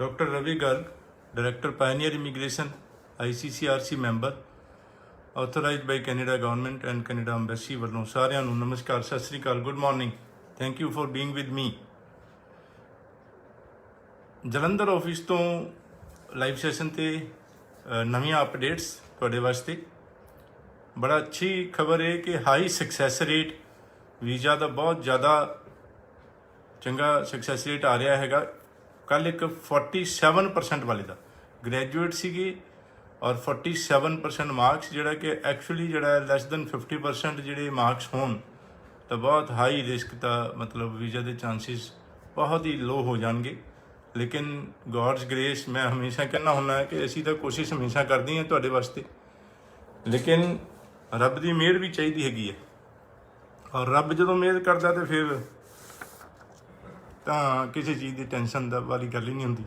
Doctor Ravi Garg, director Pioneer Immigration, ICCRC member, authorised by Canada government and Canada embassy ਵੱਲੋਂ ਸਾਰਿਆਂ ਨੂੰ ਨਮਸਕਾਰ, ਸਤਿ ਸ੍ਰੀ ਅਕਾਲ, good morning. Thank you for being with me. Jalandhar office ਤੋਂ ਲਾਈਵ ਸੈਸ਼ਨ ਤੇ ਨਵੀਆਂ ਅਪਡੇਟਸ ਤੁਹਾਡੇ ਵਾਸਤੇ। ਬੜਾ ਅੱਛੀ ਖਬਰ ਹੈ ਕਿ ਹਾਈ ਸਕਸੈਸ ਰੇਟ ਵੀਜ਼ਾ ਦਾ ਬਹੁਤ ਜ਼ਿਆਦਾ ਚੰਗਾ ਸਕਸੈਸ ਰੇਟ ਆ ਰਿਹਾ ਹੈਗਾ। ਕੱਲ੍ਹ ਇੱਕ 47% ਵਾਲੇ ਦਾ ਗ੍ਰੈਜੂਏਟ ਸੀਗੇ ਔਰ 47% ਮਾਰਕਸ, ਜਿਹੜਾ ਕਿ ਐਕਚੁਅਲੀ ਜਿਹੜਾ ਲੈਸ ਦੈਨ 50% ਜਿਹੜੇ ਮਾਰਕਸ ਹੋਣ ਤਾਂ ਬਹੁਤ ਹਾਈ ਰਿਸਕ ਦਾ ਮਤਲਬ ਵੀਜ਼ਾ ਦੇ ਚਾਂਸਿਸ ਬਹੁਤ ਹੀ ਲੋ ਹੋ ਜਾਣਗੇ। ਲੇਕਿਨ ਗॉड्स ਗ੍ਰੇਸ, ਮੈਂ ਹਮੇਸ਼ਾ ਕਹਿੰਦਾ ਹੁੰਦਾ ਕਿ ਅਸੀਂ ਤਾਂ ਕੋਸ਼ਿਸ਼ ਹਮੇਸ਼ਾ ਕਰਦੇ ਹਾਂ ਤੁਹਾਡੇ ਵਾਸਤੇ, ਲੇਕਿਨ ਰੱਬ ਦੀ ਮਿਹਰ ਵੀ ਚਾਹੀਦੀ ਹੈਗੀ ਹੈ। ਔਰ ਰੱਬ ਜਦੋਂ ਮਿਹਰ ਕਰਦਾ ਤਾਂ ਫਿਰ ਤਾਂ ਕਿਸੇ ਚੀਜ਼ ਦੀ ਟੈਨਸ਼ਨ ਦਾ ਵਾਲੀ ਗੱਲ ਹੀ ਨਹੀਂ ਹੁੰਦੀ।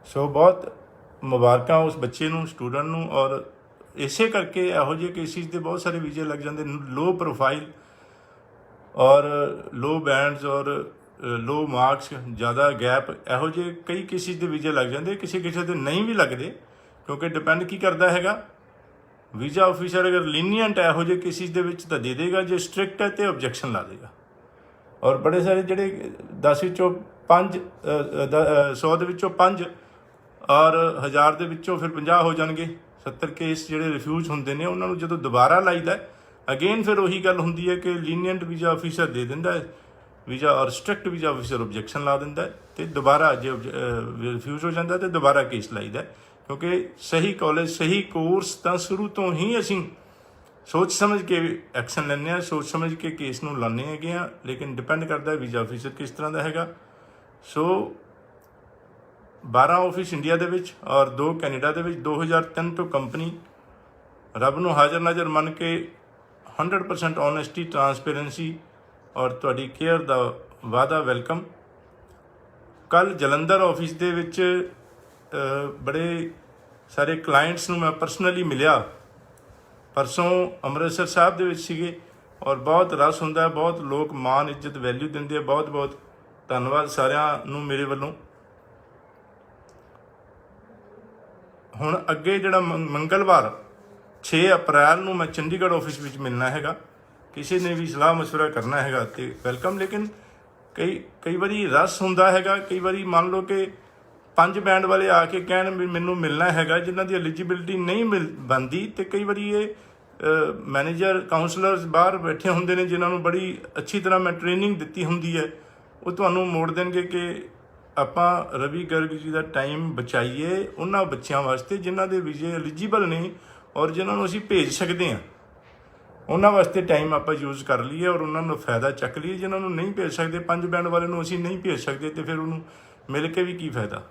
ਸੋ ਬਹੁਤ ਮੁਬਾਰਕਾਂ ਉਸ ਬੱਚੇ ਨੂੰ, ਸਟੂਡੈਂਟ ਨੂੰ। ਔਰ ਇਸੇ ਕਰਕੇ ਇਹੋ ਜਿਹੇ ਕੇਸਿਸ ਦੇ ਬਹੁਤ ਸਾਰੇ ਵੀਜ਼ੇ ਲੱਗ ਜਾਂਦੇ, ਲੋ ਪ੍ਰੋਫਾਈਲ ਔਰ ਲੋ ਬੈਂਡਸ ਔਰ ਲੋ ਮਾਰਕਸ, ਜ਼ਿਆਦਾ ਗੈਪ, ਇਹੋ ਜਿਹੇ ਕਈ ਕੇਸਿਸ ਦੇ ਵੀਜ਼ੇ ਲੱਗ ਜਾਂਦੇ। ਕਿਸੇ ਦੇ ਨਹੀਂ ਵੀ ਲੱਗਦੇ, ਕਿਉਂਕਿ ਡਿਪੈਂਡ ਕੀ ਕਰਦਾ ਹੈਗਾ, ਵੀਜ਼ਾ ਆਫਿਸਰ ਅਗਰ ਲੀਨੀਅੰਟ ਇਹੋ ਜਿਹੇ ਕੇਸਿਸ ਦੇ ਵਿੱਚ ਤਾਂ ਦੇ ਦੇਗਾ, ਜੇ ਸਟ੍ਰਿਕਟ ਹੈ ਤਾਂ ਆਬਜੈਕਸ਼ਨ ਲਾ ਦੇਗਾ। ਔਰ ਬੜੇ ਸਾਰੇ ਜਿਹੜੇ 10 ਵਿੱਚੋਂ 5, 100 ਦੇ ਵਿੱਚੋਂ 5 ਔਰ 1000 ਦੇ ਵਿੱਚੋਂ ਫਿਰ 50 ਹੋ ਜਾਣਗੇ। 70 ਕੇਸ ਜਿਹੜੇ ਰਿਫਿਊਜ਼ ਹੁੰਦੇ ਨੇ, ਉਹਨਾਂ ਨੂੰ ਜਦੋਂ ਦੁਬਾਰਾ ਲਾਈਦਾ ਅਗੇਨ ਫਿਰ ਉਹੀ ਗੱਲ ਹੁੰਦੀ ਹੈ ਕਿ ਲੀਨੀਅੰਟ ਵੀਜ਼ਾ ਆਫਿਸਰ ਦੇ ਦਿੰਦਾ ਹੈ ਵੀਜ਼ਾ ਔਰ ਸਟ੍ਰਿਕਟ ਵੀਜ਼ਾ ਆਫਿਸਰ ਆਬਜੈਕਸ਼ਨ ਲਾ ਦਿੰਦਾ ਅਤੇ ਦੁਬਾਰਾ ਜੇ ਰਿਫਿਊਜ਼ ਹੋ ਜਾਂਦਾ ਤਾਂ ਦੁਬਾਰਾ ਕੇਸ ਲਾਈਦਾ। ਕਿਉਂਕਿ ਸਹੀ ਕਾਲਜ, ਸਹੀ ਕੋਰਸ ਤਾਂ ਸ਼ੁਰੂ ਤੋਂ ਹੀ ਅਸੀਂ ਸੋਚ ਸਮਝ ਕੇ ਐਕਸ਼ਨ ਲੈਂਦੇ ਹਾਂ, ਸੋਚ ਸਮਝ ਕੇ ਕੇਸ ਨੂੰ ਲਾਉਂਦੇ ਹੈਗੇ ਹਾਂ। ਲੇਕਿਨ ਡਿਪੈਂਡ ਕਰਦਾ ਵੀਜ਼ਾ ਆਫਿਸਰ ਕਿਸ ਤਰ੍ਹਾਂ ਦਾ ਹੈਗਾ। ਸੋ 12 ਆਫਿਸ ਇੰਡੀਆ ਦੇ ਵਿੱਚ ਔਰ 2 ਕੈਨੇਡਾ ਦੇ ਵਿੱਚ। 2003 ਤੋਂ ਕੰਪਨੀ ਰੱਬ ਨੂੰ ਹਾਜ਼ਰ ਨਾਜ਼ਰ ਮੰਨ ਕੇ 100% ਓਨੈਸਟੀ, ਟਰਾਂਸਪੇਰੈਂਸੀ ਔਰ ਤੁਹਾਡੀ ਕੇਅਰ ਦਾ ਵਾਅਦਾ ਵੈਲਕਮ। ਕੱਲ੍ਹ ਜਲੰਧਰ ਆਫਿਸ ਦੇ ਵਿੱਚ ਬੜੇ ਸਾਰੇ ਕਲਾਇੰਟਸ ਨੂੰ ਮੈਂ ਪਰਸਨਲੀ ਮਿਲਿਆ। ਪਰਸੋਂ ਅੰਮ੍ਰਿਤਸਰ ਸਾਹਿਬ ਦੇ ਵਿੱਚ ਸੀਗੇ ਔਰ ਬਹੁਤ ਰਸ ਹੁੰਦਾ, ਬਹੁਤ ਲੋਕ ਮਾਣ, ਇੱਜ਼ਤ, ਵੈਲਿਊ ਦਿੰਦੇ ਆ। ਬਹੁਤ ਬਹੁਤ ਧੰਨਵਾਦ ਸਾਰਿਆਂ ਨੂੰ ਮੇਰੇ ਵੱਲੋਂ। ਹੁਣ ਅੱਗੇ ਜਿਹੜਾ ਮੰਗਲਵਾਰ 6 ਅਪ੍ਰੈਲ ਨੂੰ ਮੈਂ ਚੰਡੀਗੜ੍ਹ ਆਫਿਸ ਵਿੱਚ ਮਿਲਣਾ ਹੈਗਾ। ਕਿਸੇ ਨੇ ਵੀ ਸਲਾਹ ਮਸ਼ਵਰਾ ਕਰਨਾ ਹੈਗਾ ਤੇ ਵੈਲਕਮ। ਲੇਕਿਨ ਕਈ ਵਾਰੀ ਰਸ ਹੁੰਦਾ ਹੈਗਾ, ਕਈ ਵਾਰੀ ਮੰਨ ਲਓ ਕਿ 5 ਬੈਂਡ ਵਾਲੇ ਆ ਕੇ ਕਹਿਣ ਵੀ ਮੈਨੂੰ ਮਿਲਣਾ ਹੈਗਾ, ਜਿਨ੍ਹਾਂ ਦੀ ਐਲੀਜੀਬਿਲਿਟੀ ਨਹੀਂ ਬਣਦੀ। ਅਤੇ ਕਈ ਵਾਰੀ ਇਹ ਮੈਨੇਜਰ, ਕਾਊਂਸਲਰਸ ਬਾਹਰ ਬੈਠੇ ਹੁੰਦੇ ਨੇ, ਜਿਨ੍ਹਾਂ ਨੂੰ ਬੜੀ ਅੱਛੀ ਤਰ੍ਹਾਂ ਮੈਂ ਟ੍ਰੇਨਿੰਗ ਦਿੱਤੀ ਹੁੰਦੀ ਹੈ, ਉਹ ਤੁਹਾਨੂੰ ਮੋੜ ਦੇਣਗੇ ਕਿ ਆਪਾਂ ਰਵੀ ਗਰਗ ਜੀ ਦਾ ਟਾਈਮ ਬਚਾਈਏ ਉਹਨਾਂ ਬੱਚਿਆਂ ਵਾਸਤੇ ਜਿਨ੍ਹਾਂ ਦੇ ਵੀਜ਼ੇ ਐਲੀਜੀਬਲ ਨੇ ਔਰ ਜਿਨ੍ਹਾਂ ਨੂੰ ਅਸੀਂ ਭੇਜ ਸਕਦੇ ਹਾਂ। ਉਹਨਾਂ ਵਾਸਤੇ ਟਾਈਮ ਆਪਾਂ ਯੂਜ਼ ਕਰ ਲਈਏ ਔਰ ਉਹਨਾਂ ਨੂੰ ਫਾਇਦਾ ਚੱਕ ਲਈਏ। ਜਿਨ੍ਹਾਂ ਨੂੰ ਨਹੀਂ ਭੇਜ ਸਕਦੇ, 5 ਬੈਂਡ ਵਾਲੇ ਨੂੰ ਅਸੀਂ ਨਹੀਂ ਭੇਜ ਸਕਦੇ, ਅਤੇ ਫਿਰ ਉਹਨੂੰ ਮਿਲ ਕੇ ਵੀ ਕੀ ਫਾਇਦਾ।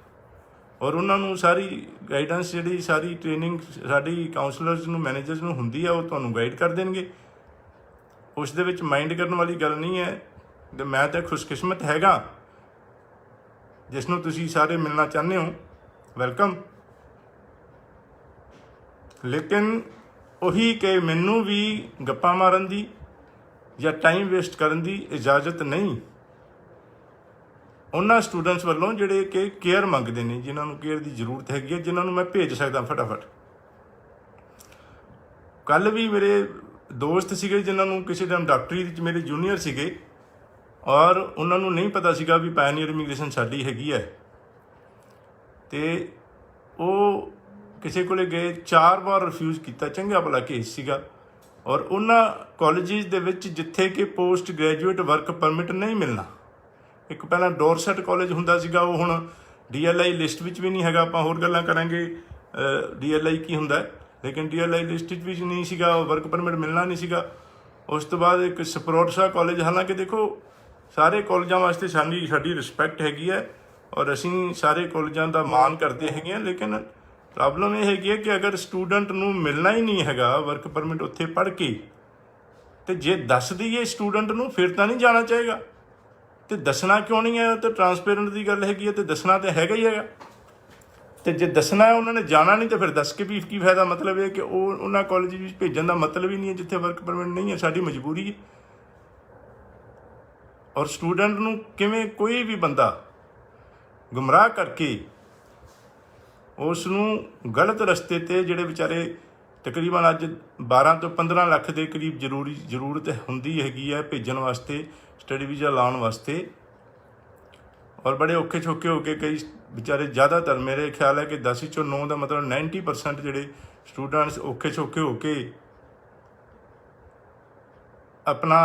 ਔਰ ਉਹਨਾਂ ਨੂੰ ਸਾਰੀ ਗਾਈਡੈਂਸ, ਜਿਹੜੀ ਸਾਰੀ ਟ੍ਰੇਨਿੰਗ ਸਾਡੀ ਕਾਊਂਸਲਰਸ ਨੂੰ, ਮੈਨੇਜਰਸ ਨੂੰ ਹੁੰਦੀ ਆ, ਉਹ ਤੁਹਾਨੂੰ ਗਾਈਡ ਕਰ ਦੇਣਗੇ। ਉਸ ਦੇ ਵਿੱਚ ਮਾਈਂਡ ਕਰਨ ਵਾਲੀ ਗੱਲ ਨਹੀਂ ਹੈ। ਅਤੇ ਮੈਂ ਤਾਂ ਖੁਸ਼ਕਿਸਮਤ ਹੈਗਾ ਜਿਸ ਨੂੰ ਤੁਸੀਂ ਸਾਰੇ ਮਿਲਣਾ ਚਾਹੁੰਦੇ ਹੋ, ਵੈਲਕਮ। ਲੇਕਿਨ ਉਹੀ ਕਿ ਮੈਨੂੰ ਵੀ ਗੱਪਾਂ ਮਾਰਨ ਦੀ ਜਾਂ ਟਾਈਮ ਵੇਸਟ ਕਰਨ ਦੀ ਇਜਾਜ਼ਤ ਨਹੀਂ ਉਹਨਾਂ ਸਟੂਡੈਂਟਸ ਵੱਲੋਂ ਜਿਹੜੇ ਕਿ ਕੇਅਰ ਮੰਗਦੇ ਨੇ, ਜਿਨ੍ਹਾਂ ਨੂੰ ਕੇਅਰ ਦੀ ਜ਼ਰੂਰਤ ਹੈਗੀ ਹੈ, ਜਿਨ੍ਹਾਂ ਨੂੰ ਮੈਂ ਭੇਜ ਸਕਦਾ ਫਟਾਫਟ। ਕੱਲ੍ਹ ਵੀ ਮੇਰੇ ਦੋਸਤ ਸੀਗੇ ਜਿਨ੍ਹਾਂ ਨੂੰ ਕਿਸੇ ਟਾਈਮ ਡਾਕਟਰੀ ਵਿੱਚ ਮੇਰੇ ਜੂਨੀਅਰ ਸੀਗੇ ਔਰ ਉਹਨਾਂ ਨੂੰ ਨਹੀਂ ਪਤਾ ਸੀਗਾ ਵੀ ਪਾਇਨੀਅਰ ਇਮੀਗ੍ਰੇਸ਼ਨ ਸਾਡੀ ਹੈਗੀ ਹੈ, ਅਤੇ ਉਹ ਕਿਸੇ ਕੋਲੇ ਗਏ, 4 ਵਾਰ ਰਿਫਿਊਜ਼ ਕੀਤਾ। ਚੰਗਾ ਭਲਾ ਕੇਸ ਸੀਗਾ। ਔਰ ਉਹਨਾਂ ਕਾਲਜਿਸ ਦੇ ਵਿੱਚ ਜਿੱਥੇ ਕਿ ਪੋਸਟ ਗ੍ਰੈਜੂਏਟ ਵਰਕ ਪਰਮਿਟ ਨਹੀਂ ਮਿਲਣਾ। ਇੱਕ ਪਹਿਲਾਂ ਡੋਰਸੈਟ ਕਾਲਜ ਹੁੰਦਾ ਸੀਗਾ, ਉਹ ਹੁਣ DLI ਲਿਸਟ ਵਿੱਚ ਵੀ ਨਹੀਂ ਹੈਗਾ। ਆਪਾਂ ਹੋਰ ਗੱਲਾਂ ਕਰਾਂਗੇ DLI ਕੀ ਹੁੰਦਾ, ਲੇਕਿਨ DLI ਲਿਸਟ ਵਿੱਚ ਵੀ ਨਹੀਂ ਸੀਗਾ, ਵਰਕ ਪਰਮਿਟ ਮਿਲਣਾ ਨਹੀਂ ਸੀਗਾ। ਉਸ ਤੋਂ ਬਾਅਦ ਇੱਕ ਸਪਰੋਟਸਾ ਕਾਲਜ, ਹਾਲਾਂਕਿ ਦੇਖੋ ਸਾਰੇ ਕਾਲਜਾਂ ਵਾਸਤੇ ਸਾਡੀ ਰਿਸਪੈਕਟ ਹੈਗੀ ਹੈ ਔਰ ਅਸੀਂ ਸਾਰੇ ਕਾਲਜਾਂ ਦਾ ਮਾਣ ਕਰਦੇ ਹੈਗੇ ਹਾਂ। ਲੇਕਿਨ ਪ੍ਰੋਬਲਮ ਇਹ ਹੈਗੀ ਹੈ ਕਿ ਅਗਰ ਸਟੂਡੈਂਟ ਨੂੰ ਮਿਲਣਾ ਹੀ ਨਹੀਂ ਹੈਗਾ ਵਰਕ ਪਰਮਿਟ ਉੱਥੇ ਪੜ੍ਹ ਕੇ, ਅਤੇ ਜੇ ਦੱਸ ਦਈਏ ਸਟੂਡੈਂਟ ਨੂੰ ਫਿਰ ਤਾਂ ਨਹੀਂ ਜਾਣਾ ਚਾਹੇਗਾ। ਅਤੇ ਦੱਸਣਾ ਕਿਉਂ ਨਹੀਂ ਹੈ? ਤਾਂ ਟਰਾਂਸਪੇਰੈਂਟ ਦੀ ਗੱਲ ਹੈਗੀ ਹੈ, ਅਤੇ ਦੱਸਣਾ ਤਾਂ ਹੈਗਾ ਹੀ ਹੈਗਾ। ਅਤੇ ਜੇ ਦੱਸਣਾ ਹੈ, ਉਹਨਾਂ ਨੇ ਜਾਣਾ ਨਹੀਂ, ਤਾਂ ਫਿਰ ਦੱਸ ਕੇ ਵੀ ਕੀ ਫਾਇਦਾ। ਮਤਲਬ ਇਹ ਕਿ ਉਹਨਾਂ ਕਾਲਜ ਵਿੱਚ ਭੇਜਣ ਦਾ ਮਤਲਬ ਹੀ ਨਹੀਂ ਹੈ ਜਿੱਥੇ ਵਰਕ ਪਰਮਿਟ ਨਹੀਂ ਹੈ। ਸਾਡੀ ਮਜਬੂਰੀ ਹੈ। ਔਰ ਸਟੂਡੈਂਟ ਨੂੰ ਕਿਵੇਂ ਕੋਈ ਵੀ ਬੰਦਾ ਗੁੰਮਰਾਹ ਕਰਕੇ ਉਸ ਨੂੰ ਗਲਤ ਰਸਤੇ 'ਤੇ ਜਿਹੜੇ ਵਿਚਾਰੇ ਤਕਰੀਬਨ ਅੱਜ 12 ਤੋਂ 15 ਲੱਖ ਦੇ ਕਰੀਬ ਜ਼ਰੂਰਤ ਹੁੰਦੀ ਹੈਗੀ ਹੈ ਭੇਜਣ ਵਾਸਤੇ, ਸਟੱਡੀ ਵੀਜ਼ਾ ਲਾਉਣ ਵਾਸਤੇ, ਔਰ ਬੜੇ ਔਖੇ ਛੋਕੇ ਹੋ ਕੇ ਕਈ ਵਿਚਾਰੇ, ਜ਼ਿਆਦਾਤਰ ਮੇਰੇ ਖਿਆਲ ਹੈ ਕਿ 10 ਵਿੱਚੋਂ 9 ਦਾ ਮਤਲਬ 90% ਜਿਹੜੇ ਸਟੂਡੈਂਟਸ ਔਖੇ ਛੋਕੇ ਹੋ ਕੇ ਆਪਣਾ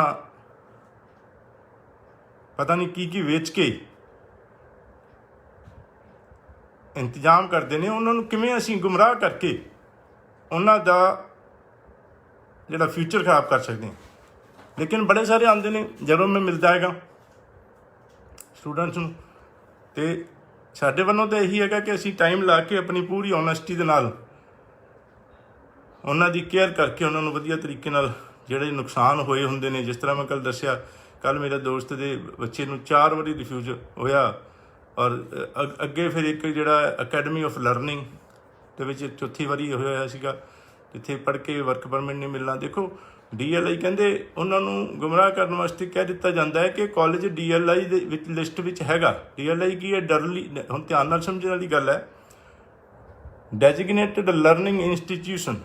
ਪਤਾ ਨਹੀਂ ਕੀ ਵੇਚ ਕੇ ਇੰਤਜ਼ਾਮ ਕਰਦੇ ਨੇ। ਉਹਨਾਂ ਨੂੰ ਕਿਵੇਂ ਅਸੀਂ ਗੁੰਮਰਾਹ ਕਰਕੇ ਉਹਨਾਂ ਦਾ ਜਿਹੜਾ ਫਿਊਚਰ ਖਰਾਬ ਕਰ ਸਕਦੇ ਹਾਂ। ਲੇਕਿਨ ਬੜੇ ਸਾਰੇ ਆਉਂਦੇ ਨੇ, ਜਦੋਂ ਮੈਂ ਮਿਲਦਾ ਹੈਗਾ ਸਟੂਡੈਂਟਸ ਨੂੰ, ਅਤੇ ਸਾਡੇ ਵੱਲੋਂ ਤਾਂ ਇਹੀ ਹੈਗਾ ਕਿ ਅਸੀਂ ਟਾਈਮ ਲਾ ਕੇ ਆਪਣੀ ਪੂਰੀ ਓਨੈਸਟੀ ਦੇ ਨਾਲ ਉਹਨਾਂ ਦੀ ਕੇਅਰ ਕਰਕੇ ਉਹਨਾਂ ਨੂੰ ਵਧੀਆ ਤਰੀਕੇ ਨਾਲ ਜਿਹੜੇ ਨੁਕਸਾਨ ਹੋਏ ਹੁੰਦੇ ਨੇ, ਜਿਸ ਤਰ੍ਹਾਂ ਮੈਂ ਕੱਲ੍ਹ ਦੱਸਿਆ, ਕੱਲ੍ਹ ਮੇਰੇ ਦੋਸਤ ਦੇ ਬੱਚੇ ਨੂੰ 4 ਵਾਰੀ ਰਿਫਿਊਜ਼ ਹੋਇਆ, ਔਰ ਅੱਗੇ ਫਿਰ ਇੱਕ ਜਿਹੜਾ ਅਕੈਡਮੀ ਆਫ ਲਰਨਿੰਗ ਦੇ ਵਿੱਚ 4ਥੀ ਵਾਰੀ ਹੋਇਆ ਸੀਗਾ, ਜਿੱਥੇ ਪੜ੍ਹ ਕੇ ਵਰਕ ਪਰਮਿਟ ਨਹੀਂ ਮਿਲਣਾ। ਦੇਖੋ DLI ਕਹਿੰਦੇ ਉਹਨਾਂ ਨੂੰ ਗੁੰਮਰਾਹ ਕਰਨ ਵਾਸਤੇ ਕਹਿ ਦਿੱਤਾ ਜਾਂਦਾ ਹੈ ਕਿ ਕਾਲਜ DLI ਦੇ ਵਿੱਚ ਲਿਸਟ ਵਿੱਚ ਹੈਗਾ। DLI ਕੀ ਹੈ? ਹੁਣ ਧਿਆਨ ਨਾਲ ਸਮਝਣ ਵਾਲੀ ਗੱਲ ਹੈ, ਡੈਜਿਗਨੇਟਿਡ ਲਰਨਿੰਗ ਇੰਸਟੀਟਿਊਸ਼ਨ।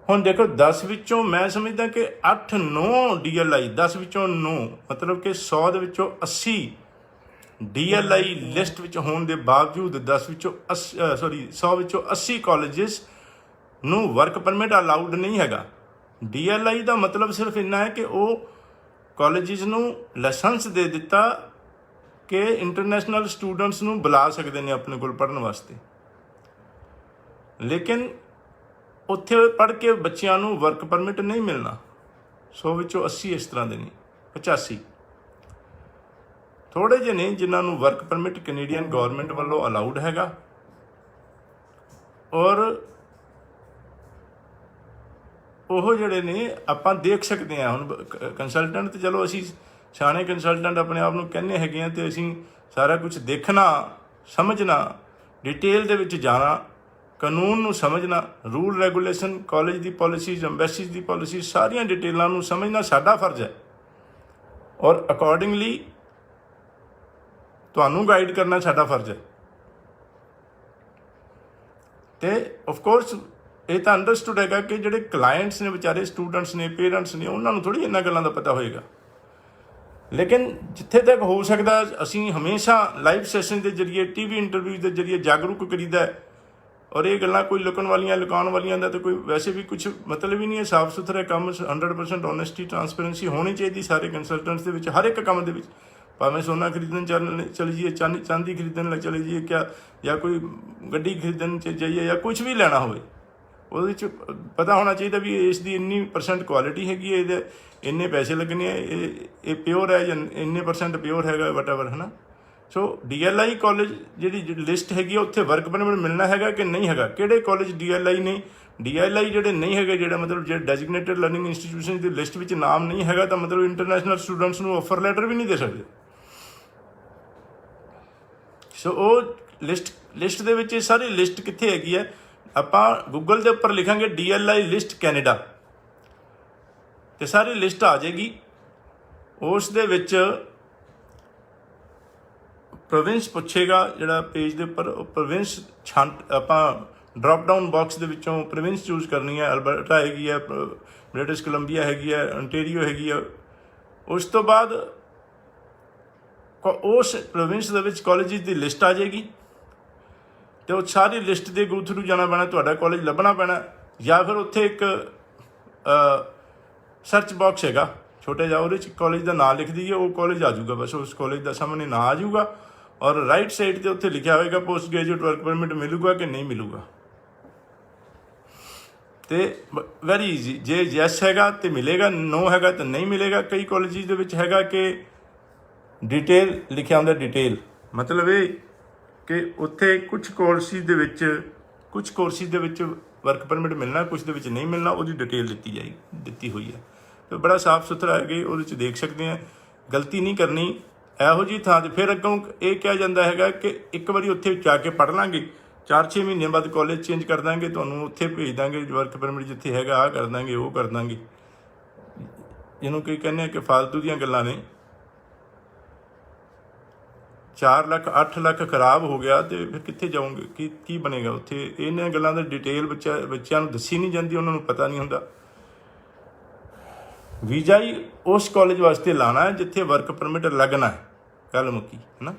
ਹੁਣ ਦੇਖੋ 10 ਵਿੱਚੋਂ ਮੈਂ ਸਮਝਦਾ ਕਿ 8-9 DLI, 10 ਵਿੱਚੋਂ 9 ਮਤਲਬ ਕਿ 100 ਦੇ ਵਿੱਚੋਂ 80 DLI ਲਿਸਟ ਵਿੱਚ ਹੋਣ ਦੇ ਬਾਵਜੂਦ 100 ਵਿੱਚੋਂ 80 ਕਾਲਜਿਸ ਨੂੰ ਵਰਕ ਪਰਮਿਟ ਅਲਾਊਡ ਨਹੀਂ ਹੈਗਾ। DLI ਦਾ ਮਤਲਬ ਸਿਰਫ ਇੰਨਾ ਹੈ ਕਿ ਉਹ ਕਾਲਜਿਸ ਨੂੰ ਲਾਇਸੈਂਸ ਦੇ ਦਿੱਤਾ ਕਿ ਇੰਟਰਨੈਸ਼ਨਲ ਸਟੂਡੈਂਟਸ ਨੂੰ ਬੁਲਾ ਸਕਦੇ ਨੇ ਆਪਣੇ ਕੋਲ ਪੜ੍ਹਨ ਵਾਸਤੇ, ਲੇਕਿਨ ਉੱਥੇ ਪੜ੍ਹ ਕੇ ਬੱਚਿਆਂ ਨੂੰ ਵਰਕ ਪਰਮਿਟ ਨਹੀਂ ਮਿਲਣਾ। 100 ਵਿੱਚੋਂ 80 ਇਸ ਤਰ੍ਹਾਂ ਦੇ ਨੇ, 85 ਥੋੜ੍ਹੇ ਜਿਹੇ ਨੇ ਜਿਨ੍ਹਾਂ ਨੂੰ ਵਰਕ ਪਰਮਿਟ ਕੈਨੇਡੀਅਨ ਗੌਰਮੈਂਟ ਵੱਲੋਂ ਅਲਾਊਡ ਹੈਗਾ। ਔਰ ਉਹ ਜਿਹੜੇ ਨੇ ਆਪਾਂ ਦੇਖ ਸਕਦੇ ਹਾਂ। ਹੁਣ ਕੰਸਲਟੈਂਟ ਤੇ ਚਲੋ ਅਸੀਂ ਸਿਆਣੇ ਕੰਸਲਟੈਂਟ ਆਪਣੇ ਆਪ ਨੂੰ ਕਹਿੰਦੇ ਹੈਗੇ ਹਾਂ, ਅਤੇ ਅਸੀਂ ਸਾਰਾ ਕੁਛ ਦੇਖਣਾ, ਸਮਝਣਾ, ਡਿਟੇਲ ਦੇ ਵਿੱਚ ਜਾਣਾ, ਕਾਨੂੰਨ ਨੂੰ ਸਮਝਣਾ, ਰੂਲ ਰੈਗੂਲੇਸ਼ਨ, ਕਾਲਜ ਦੀ ਪਾਲਿਸੀਜ਼, ਐਮਬੈਸੀਜ਼ ਦੀ ਪਾਲਿਸੀ, ਸਾਰੀਆਂ ਡਿਟੇਲਾਂ ਨੂੰ ਸਮਝਣਾ ਸਾਡਾ ਫਰਜ਼ ਹੈ, ਔਰ ਅਕੋਰਡਿੰਗਲੀ ਤੁਹਾਨੂੰ ਗਾਈਡ ਕਰਨਾ ਸਾਡਾ ਫਰਜ਼ ਹੈ। ਅਤੇ ਆਫਕੋਰਸ ਇਹ ਤਾਂ ਅੰਡਰਸਟੂਡ ਹੈਗਾ ਕਿ ਜਿਹੜੇ ਕਲਾਇੰਟਸ ਨੇ, ਵਿਚਾਰੇ ਸਟੂਡੈਂਟਸ ਨੇ, ਪੇਰੈਂਟਸ ਨੇ, ਉਹਨਾਂ ਨੂੰ ਥੋੜ੍ਹੀ ਇਹਨਾਂ ਗੱਲਾਂ ਦਾ ਪਤਾ ਹੋਏਗਾ। ਲੇਕਿਨ ਜਿੱਥੇ ਤੱਕ ਹੋ ਸਕਦਾ ਅਸੀਂ ਹਮੇਸ਼ਾ ਲਾਈਵ ਸੈਸ਼ਨ ਦੇ ਜ਼ਰੀਏ, TV ਇੰਟਰਵਿਊ ਦੇ ਜ਼ਰੀਏ ਜਾਗਰੂਕ ਕਰੀਦਾ। ਔਰ ਇਹ ਗੱਲਾਂ ਕੋਈ ਲੁਕਣ ਵਾਲੀਆਂ, ਲੁਕਾਉਣ ਵਾਲੀਆਂ ਦਾ ਤਾਂ ਕੋਈ ਵੈਸੇ ਵੀ ਕੁਛ ਮਤਲਬ ਹੀ ਨਹੀਂ ਹੈ। ਸਾਫ਼ ਸੁਥਰਾ ਕੰਮ, 100% ਓਨੈਸਟੀ, ਟਰਾਂਸਪੇਰੈਂਸੀ ਹੋਣੀ ਚਾਹੀਦੀ ਸਾਰੇ ਕੰਸਲਟੈਂਟਸ ਦੇ ਵਿੱਚ, ਹਰ ਇੱਕ ਕੰਮ ਦੇ ਵਿੱਚ। ਭਾਵੇਂ ਸੋਨਾ ਖਰੀਦਣ ਚਲੇ ਜਾਈਏ, ਚਾਂਦੀ ਖਰੀਦਣ ਚਲੇ ਜਾਈਏ, ਜਾਂ ਕੋਈ ਗੱਡੀ ਖਰੀਦਣ 'ਚ ਜਾਈਏ, ਜਾਂ ਕੁਛ ਵੀ ਲੈਣਾ ਹੋਵੇ, ਉਹਦੇ ਵਿੱਚ ਪਤਾ ਹੋਣਾ ਚਾਹੀਦਾ ਵੀ ਇਸ ਦੀ ਇੰਨੀ % ਕੁਆਲਿਟੀ ਹੈਗੀ ਹੈ, ਇਹਦੇ ਇੰਨੇ ਪੈਸੇ ਲੱਗਣੇ ਆ, ਇਹ ਪਿਓਰ ਹੈ ਜਾਂ ਇੰਨੇ % ਪਿਓਰ ਹੈਗਾ, ਵਟਐਵਰ, ਹੈ ਨਾ। ਸੋ DLI ਕਾਲਜ ਜਿਹੜੀ ਲਿਸਟ ਹੈਗੀ ਆ, ਉੱਥੇ ਵਰਕ ਪਰਮਿਟ ਮਿਲਣਾ ਹੈਗਾ ਕਿ ਨਹੀਂ ਹੈਗਾ, ਕਿਹੜੇ ਕਾਲਜ DLI ਨੇ, DLI ਜਿਹੜੇ ਨਹੀਂ ਹੈਗੇ, ਜਿਹੜਾ ਮਤਲਬ ਜਿਹੜੇ ਡੈਜਿਗਨੇਟਿਡ ਲਰਨਿੰਗ ਇੰਸਟੀਟਿਊਸ਼ਨ ਦੀ ਲਿਸਟ ਵਿੱਚ ਨਾਮ ਨਹੀਂ ਹੈਗਾ, ਤਾਂ ਮਤਲਬ ਇੰਟਰਨੈਸ਼ਨਲ ਸਟੂਡੈਂਟਸ ਨੂੰ ਆਫਰ ਲੈਟਰ ਵੀ ਨਹੀਂ ਦੇ ਸਕਦੇ। ਸੋ ਉਹ ਲਿਸਟ ਦੇ ਵਿੱਚ ਇਹ ਸਾਰੀ ਲਿਸਟ ਕਿੱਥੇ ਹੈਗੀ ਹੈ? ਆਪਾਂ ਗੂਗਲ ਦੇ ਉੱਪਰ ਲਿਖਾਂਗੇ DLI ਲਿਸਟ ਕੈਨੇਡਾ, ਅਤੇ ਸਾਰੀ ਲਿਸਟ ਆ ਜਾਏਗੀ। ਉਸ ਦੇ ਵਿੱਚ ਪ੍ਰੋਵਿੰਸ ਪੁੱਛੇਗਾ, ਜਿਹੜਾ ਪੇਜ ਦੇ ਉੱਪਰ, ਉਹ ਪ੍ਰੋਵਿੰਸ ਆਪਾਂ ਡਰੋਪ ਡਾਊਨ ਬਾਕਸ ਦੇ ਵਿੱਚੋਂ ਪ੍ਰੋਵਿੰਸ ਚੂਜ਼ ਕਰਨੀ ਹੈ। ਅਲਬਰਟਾ ਹੈਗੀ ਹੈ, ਬ੍ਰਿਟਿਸ਼ ਕੋਲੰਬੀਆ ਹੈਗੀ ਹੈ, ontario ਹੈਗੀ ਹੈ। ਉਸ ਤੋਂ ਬਾਅਦ ਉਸ ਪ੍ਰੋਵਿੰਸ ਦੇ ਵਿੱਚ ਕਾਲਜਿਸ ਦੀ ਲਿਸਟ ਆ ਜਾਏਗੀ, ਅਤੇ ਉਹ ਸਾਰੀ ਲਿਸਟ ਦੇ ਗੋ ਥਰੂ ਜਾਣਾ ਪੈਣਾ, ਤੁਹਾਡਾ ਕਾਲਜ ਲੱਭਣਾ ਪੈਣਾ, ਜਾਂ ਫਿਰ ਉੱਥੇ ਇੱਕ ਸਰਚ ਬਾਕਸ ਹੈਗਾ ਛੋਟਾ ਜਿਹਾ, ਉਹਦੇ 'ਚ ਕਾਲਜ ਦਾ ਨਾਂ ਲਿਖ ਦਈਏ, ਉਹ ਕਾਲਜ ਆ ਜਾਊਗਾ। ਬਸ ਉਸ ਕਾਲਜ ਦਾ ਸਾਹਮਣੇ ਨਾਂ ਆ ਜਾਊਗਾ, ਔਰ ਰਾਈਟ ਸਾਈਡ 'ਤੇ ਉੱਥੇ ਲਿਖਿਆ ਹੋਏਗਾ ਪੋਸਟ ਗ੍ਰੈਜੂਏਟ ਵਰਕ ਪਰਮਿਟ ਮਿਲੂਗਾ ਕਿ ਨਹੀਂ ਮਿਲੂਗਾ। ਅਤੇ ਵੈਰੀ ਈਜ਼ੀ, ਜੇ ਯੈਸ ਹੈਗਾ ਤਾਂ ਮਿਲੇਗਾ, ਨੋ ਹੈਗਾ ਤਾਂ ਨਹੀਂ ਮਿਲੇਗਾ। ਕਈ ਕਾਲਜਿਸ ਦੇ ਵਿੱਚ ਹੈਗਾ ਕਿ ਡਿਟੇਲ ਲਿਖਿਆ ਹੁੰਦਾ, ਡਿਟੇਲ ਮਤਲਬ ਇਹ ਕਿ ਉੱਥੇ ਕੁਛ ਕੋਰਸਿਸ ਦੇ ਵਿੱਚ ਵਰਕ ਪਰਮਿਟ ਮਿਲਣਾ, ਕੁਛ ਦੇ ਵਿੱਚ ਨਹੀਂ ਮਿਲਣਾ, ਉਹਦੀ ਡਿਟੇਲ ਦਿੱਤੀ ਹੋਈ ਹੈ। ਅਤੇ ਬੜਾ ਸਾਫ਼ ਸੁਥਰਾ ਹੈਗੇ, ਉਹਦੇ 'ਚ ਦੇਖ ਸਕਦੇ ਹਾਂ। ਗਲਤੀ ਨਹੀਂ ਕਰਨੀ ਇਹੋ ਜਿਹੀ ਥਾਂ 'ਤੇ। ਫਿਰ ਅੱਗੋਂ ਇਹ ਕਿਹਾ ਜਾਂਦਾ ਹੈਗਾ ਕਿ ਇੱਕ ਵਾਰੀ ਉੱਥੇ ਜਾ ਕੇ ਪੜ੍ਹ ਲਾਂਗੇ, 4-6 ਮਹੀਨਿਆਂ ਬਾਅਦ ਕਾਲਜ ਚੇਂਜ ਕਰ ਦਾਂਗੇ, ਤੁਹਾਨੂੰ ਉੱਥੇ ਭੇਜ ਦਾਂਗੇ, ਵਰਕ ਪਰਮਿਟ ਜਿੱਥੇ ਹੈਗਾ ਆਹ ਕਰ ਦਾਂਗੇ, ਉਹ ਕਰ ਦਾਂਗੇ। ਜਿਹਨੂੰ ਕੋਈ ਕਹਿੰਦੇ ਆ ਕਿ ਫਾਲਤੂ ਦੀਆਂ ਗੱਲਾਂ ਨੇ। 4 ਲੱਖ 8 ਲੱਖ ਖਰਾਬ ਹੋ ਗਿਆ ਤੇ ਫਿਰ ਕਿੱਥੇ ਜਾਓਗੇ, ਕੀ ਬਣੇਗਾ ਉੱਥੇ? ਇਹਨਾਂ ਗੱਲਾਂ ਦੀ ਡਿਟੇਲ ਬੱਚਿਆਂ ਨੂੰ ਦੱਸੀ ਨਹੀਂ ਜਾਂਦੀ, ਉਹਨਾਂ ਨੂੰ ਪਤਾ ਨਹੀਂ ਹੁੰਦਾ। ਵੀਜ਼ਾ ਹੀ ਉਸ ਕਾਲਜ ਵਾਸਤੇ ਲਾਣਾ ਹੈ ਜਿੱਥੇ ਵਰਕ ਪਰਮਿਟ ਲੱਗਣਾ ਹੈ, ਗੱਲ ਮੁੱਕੀ ਹੈ ਨਾ।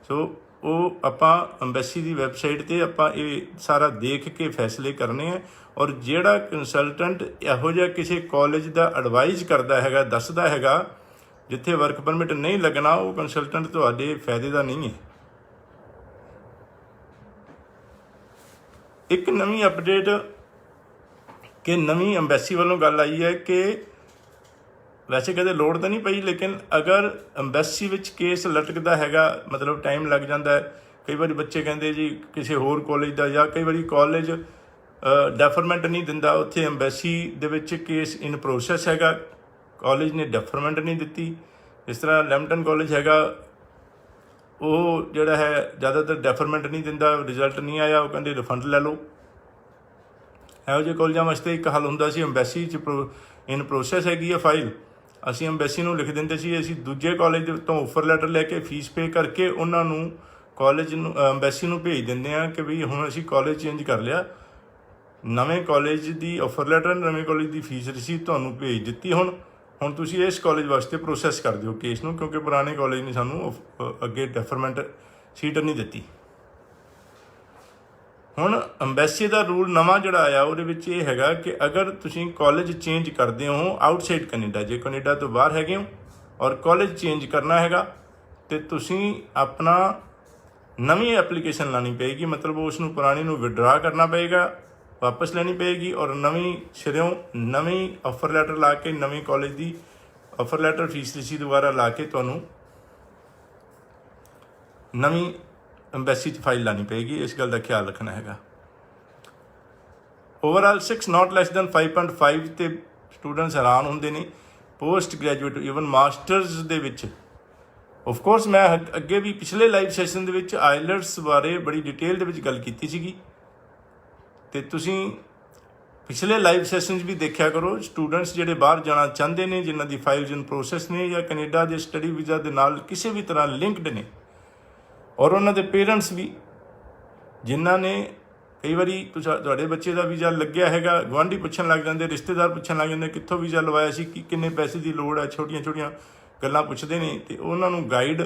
ਸੋ ਉਹ ਆਪਾਂ ਅੰਬੈਸੀ ਦੀ ਵੈਬਸਾਈਟ 'ਤੇ ਆਪਾਂ ਇਹ ਸਾਰਾ ਦੇਖ ਕੇ ਫੈਸਲੇ ਕਰਨੇ ਆ। ਔਰ ਜਿਹੜਾ ਕੰਸਲਟੈਂਟ ਇਹੋ ਜਿਹਾ ਕਿਸੇ ਕਾਲਜ ਦਾ ਐਡਵਾਈਜ਼ ਕਰਦਾ ਹੈਗਾ, ਦੱਸਦਾ ਹੈਗਾ ਜਿੱਥੇ ਵਰਕ ਪਰਮਿਟ ਨਹੀਂ ਲੱਗਣਾ, ਉਹ ਕੰਸਲਟੈਂਟ ਤੁਹਾਡੇ ਫਾਇਦੇ ਦਾ ਨਹੀਂ ਹੈ। ਇੱਕ ਨਵੀਂ ਅਪਡੇਟ ਕਿ ਨਵੀਂ ਅੰਬੈਸੀ ਵੱਲੋਂ ਗੱਲ ਆਈ ਹੈ ਕਿ ਵੈਸੇ ਕਦੇ ਲੋੜ ਤਾਂ ਨਹੀਂ ਪਈ, ਲੇਕਿਨ ਅਗਰ ਅੰਬੈਸੀ ਵਿੱਚ ਕੇਸ ਲਟਕਦਾ ਹੈਗਾ, ਮਤਲਬ ਟਾਈਮ ਲੱਗ ਜਾਂਦਾ ਹੈ। ਕਈ ਵਾਰੀ ਬੱਚੇ ਕਹਿੰਦੇ ਜੀ ਕਿਸੇ ਹੋਰ ਕਾਲਜ ਦਾ, ਜਾਂ ਕਈ ਵਾਰੀ ਕਾਲਜ ਡੈਫਰਮੈਂਟ ਨਹੀਂ ਦਿੰਦਾ, ਉੱਥੇ ਅੰਬੈਸੀ ਦੇ ਵਿੱਚ ਕੇਸ ਇਨ ਪ੍ਰੋਸੈਸ ਹੈਗਾ, ਕਾਲਜ ਨੇ ਡੈਫਰਮੈਂਟ ਨਹੀਂ ਦਿੱਤੀ। ਇਸ ਤਰ੍ਹਾਂ ਲੈਂਪਟਨ ਕਾਲਜ ਹੈਗਾ, ਉਹ ਜਿਹੜਾ ਹੈ ਜ਼ਿਆਦਾਤਰ ਡੈਫਰਮੈਂਟ ਨਹੀਂ ਦਿੰਦਾ, ਰਿਜ਼ਲਟ ਨਹੀਂ ਆਇਆ ਉਹ ਕਹਿੰਦੇ ਰਿਫੰਡ ਲੈ ਲਓ। ਇਹੋ ਜਿਹੇ ਕਾਲਜਾਂ ਵਾਸਤੇ ਇੱਕ ਹੱਲ ਹੁੰਦਾ ਸੀ, ਅੰਬੈਸੀ 'ਚ ਇਨ ਪ੍ਰੋਸੈਸ ਹੈਗੀ ਆ ਫਾਈਲ, ਅਸੀਂ ਅੰਬੈਸੀ ਨੂੰ ਲਿਖ ਦਿੰਦੇ ਸੀ, ਅਸੀਂ ਦੂਜੇ ਕਾਲਜ ਤੋਂ ਆਫਰ ਲੈਟਰ ਲੈ ਕੇ ਫੀਸ ਪੇ ਕਰਕੇ ਉਹਨਾਂ ਨੂੰ ਕਾਲਜ ਨੂੰ ਅੰਬੈਸੀ ਨੂੰ ਭੇਜ ਦਿੰਦੇ ਹਾਂ ਕਿ ਵੀ ਹੁਣ ਅਸੀਂ ਕਾਲਜ ਚੇਂਜ ਕਰ ਲਿਆ, ਨਵੇਂ ਕਾਲਜ ਦੀ ਆਫਰ ਲੈਟਰ, ਨਵੇਂ ਕਾਲਜ ਦੀ ਫੀਸ ਰਸੀਦ ਤੁਹਾਨੂੰ ਭੇਜ ਦਿੱਤੀ, ਹੁਣ ਤੁਸੀਂ ਇਸ ਕਾਲਜ ਵਾਸਤੇ ਪ੍ਰੋਸੈਸ ਕਰ ਦਿਓ ਕੇਸ ਨੂੰ, ਕਿਉਂਕਿ ਪੁਰਾਣੇ ਕਾਲਜ ਨੇ ਸਾਨੂੰ ਅੱਗੇ ਡੈਫਰਮੈਂਟ ਸੀਟ ਨਹੀਂ ਦਿੱਤੀ। ਹੁਣ ਅੰਬੈਸੀ ਦਾ ਰੂਲ ਨਵਾਂ ਜਿਹੜਾ ਆਇਆ ਉਹਦੇ ਵਿੱਚ ਇਹ ਹੈਗਾ ਕਿ ਅਗਰ ਤੁਸੀਂ ਕਾਲਜ ਚੇਂਜ ਕਰਦੇ ਹੋ ਆਊਟਸਾਈਡ ਕੈਨੇਡਾ, ਜੇ ਕੈਨੇਡਾ ਤੋਂ ਬਾਹਰ ਹੈਗੇ ਹੋ ਔਰ ਕਾਲਜ ਚੇਂਜ ਕਰਨਾ ਹੈਗਾ, ਤੇ ਤੁਸੀਂ ਆਪਣਾ ਨਵੀਂ ਐਪਲੀਕੇਸ਼ਨ ਲਾਣੀ ਪਏਗੀ, ਮਤਲਬ ਉਸ ਨੂੰ ਪੁਰਾਣੀ ਨੂੰ ਵਿਡਰਾ ਕਰਨਾ ਪਏਗਾ, ਵਾਪਸ ਲੈਣੀ ਪਏਗੀ, ਔਰ ਨਵੀਂ ਸਿਰਿਓਂ ਨਵੀਂ ਆਫਰ ਲੈਟਰ ਲਾ ਕੇ, ਨਵੀਂ ਕਾਲਜ ਦੀ ਆਫਰ ਲੈਟਰ ਫੀਸ ਰਸੀਦ ਦੁਬਾਰਾ ਲਾ ਕੇ ਤੁਹਾਨੂੰ ਨਵੀਂ ਅੰਬੈਸੀ 'ਚ ਫਾਈਲ ਲਾਣੀ ਪਏਗੀ। ਇਸ ਗੱਲ ਦਾ ਖਿਆਲ ਰੱਖਣਾ ਹੈਗਾ। ਓਵਰਆਲ 6 ਨਾਟ ਲੈਸ ਦੈਨ 5.5 ਤੇ ਸਟੂਡੈਂਟਸ ਹੈਰਾਨ ਹੁੰਦੇ ਨੇ। ਪੋਸਟ ਗ੍ਰੈਜੂਏਟ ਈਵਨ ਮਾਸਟਰਸ ਦੇ ਵਿੱਚ, ਆਫ ਕੋਰਸ ਮੈਂ ਅੱਗੇ ਵੀ ਪਿਛਲੇ ਲਾਈਵ ਸੈਸ਼ਨ ਦੇ ਵਿੱਚ ਆਈਲੈਟਸ ਬਾਰੇ ਬੜੀ ਡਿਟੇਲ ਦੇ ਵਿੱਚ ਗੱਲ ਕੀਤੀ ਸੀਗੀ, ਤੇ ਤੁਸੀਂ ਪਿਛਲੇ ਲਾਈਵ ਸੈਸ਼ਨ 'ਚ ਵੀ ਦੇਖਿਆ ਕਰੋ। ਸਟੂਡੈਂਟਸ ਜਿਹੜੇ ਬਾਹਰ ਜਾਣਾ ਚਾਹੁੰਦੇ ਨੇ, ਜਿਨ੍ਹਾਂ ਦੀ ਫਾਈਲਸ ਇਨ ਪ੍ਰੋਸੈਸ ਨੇ ਜਾਂ ਕੈਨੇਡਾ ਦੇ ਸਟੱਡੀ ਵੀਜ਼ਾ ਦੇ ਨਾਲ ਕਿਸੇ ਵੀ ਤਰ੍ਹਾਂ ਲਿੰਕਡ ਨੇ, ਔਰ ਉਹਨਾਂ ਦੇ ਪੇਰੈਂਟਸ ਵੀ ਜਿਨ੍ਹਾਂ ਨੇ ਕਈ ਵਾਰੀ ਤੁਹਾਡੇ ਬੱਚੇ ਦਾ ਵੀਜ਼ਾ ਲੱਗਿਆ ਹੈਗਾ, ਗੁਆਂਢੀ ਪੁੱਛਣ ਲੱਗ ਜਾਂਦੇ, ਰਿਸ਼ਤੇਦਾਰ ਪੁੱਛਣ ਲੱਗ ਜਾਂਦੇ ਕਿੱਥੋਂ ਵੀਜ਼ਾ ਲਵਾਇਆ ਸੀ, ਕਿੰਨੇ ਪੈਸੇ ਦੀ ਲੋੜ ਹੈ, ਛੋਟੀਆਂ ਗੱਲਾਂ ਪੁੱਛਦੇ ਨੇ, ਤੇ ਉਹਨਾਂ ਨੂੰ ਗਾਈਡ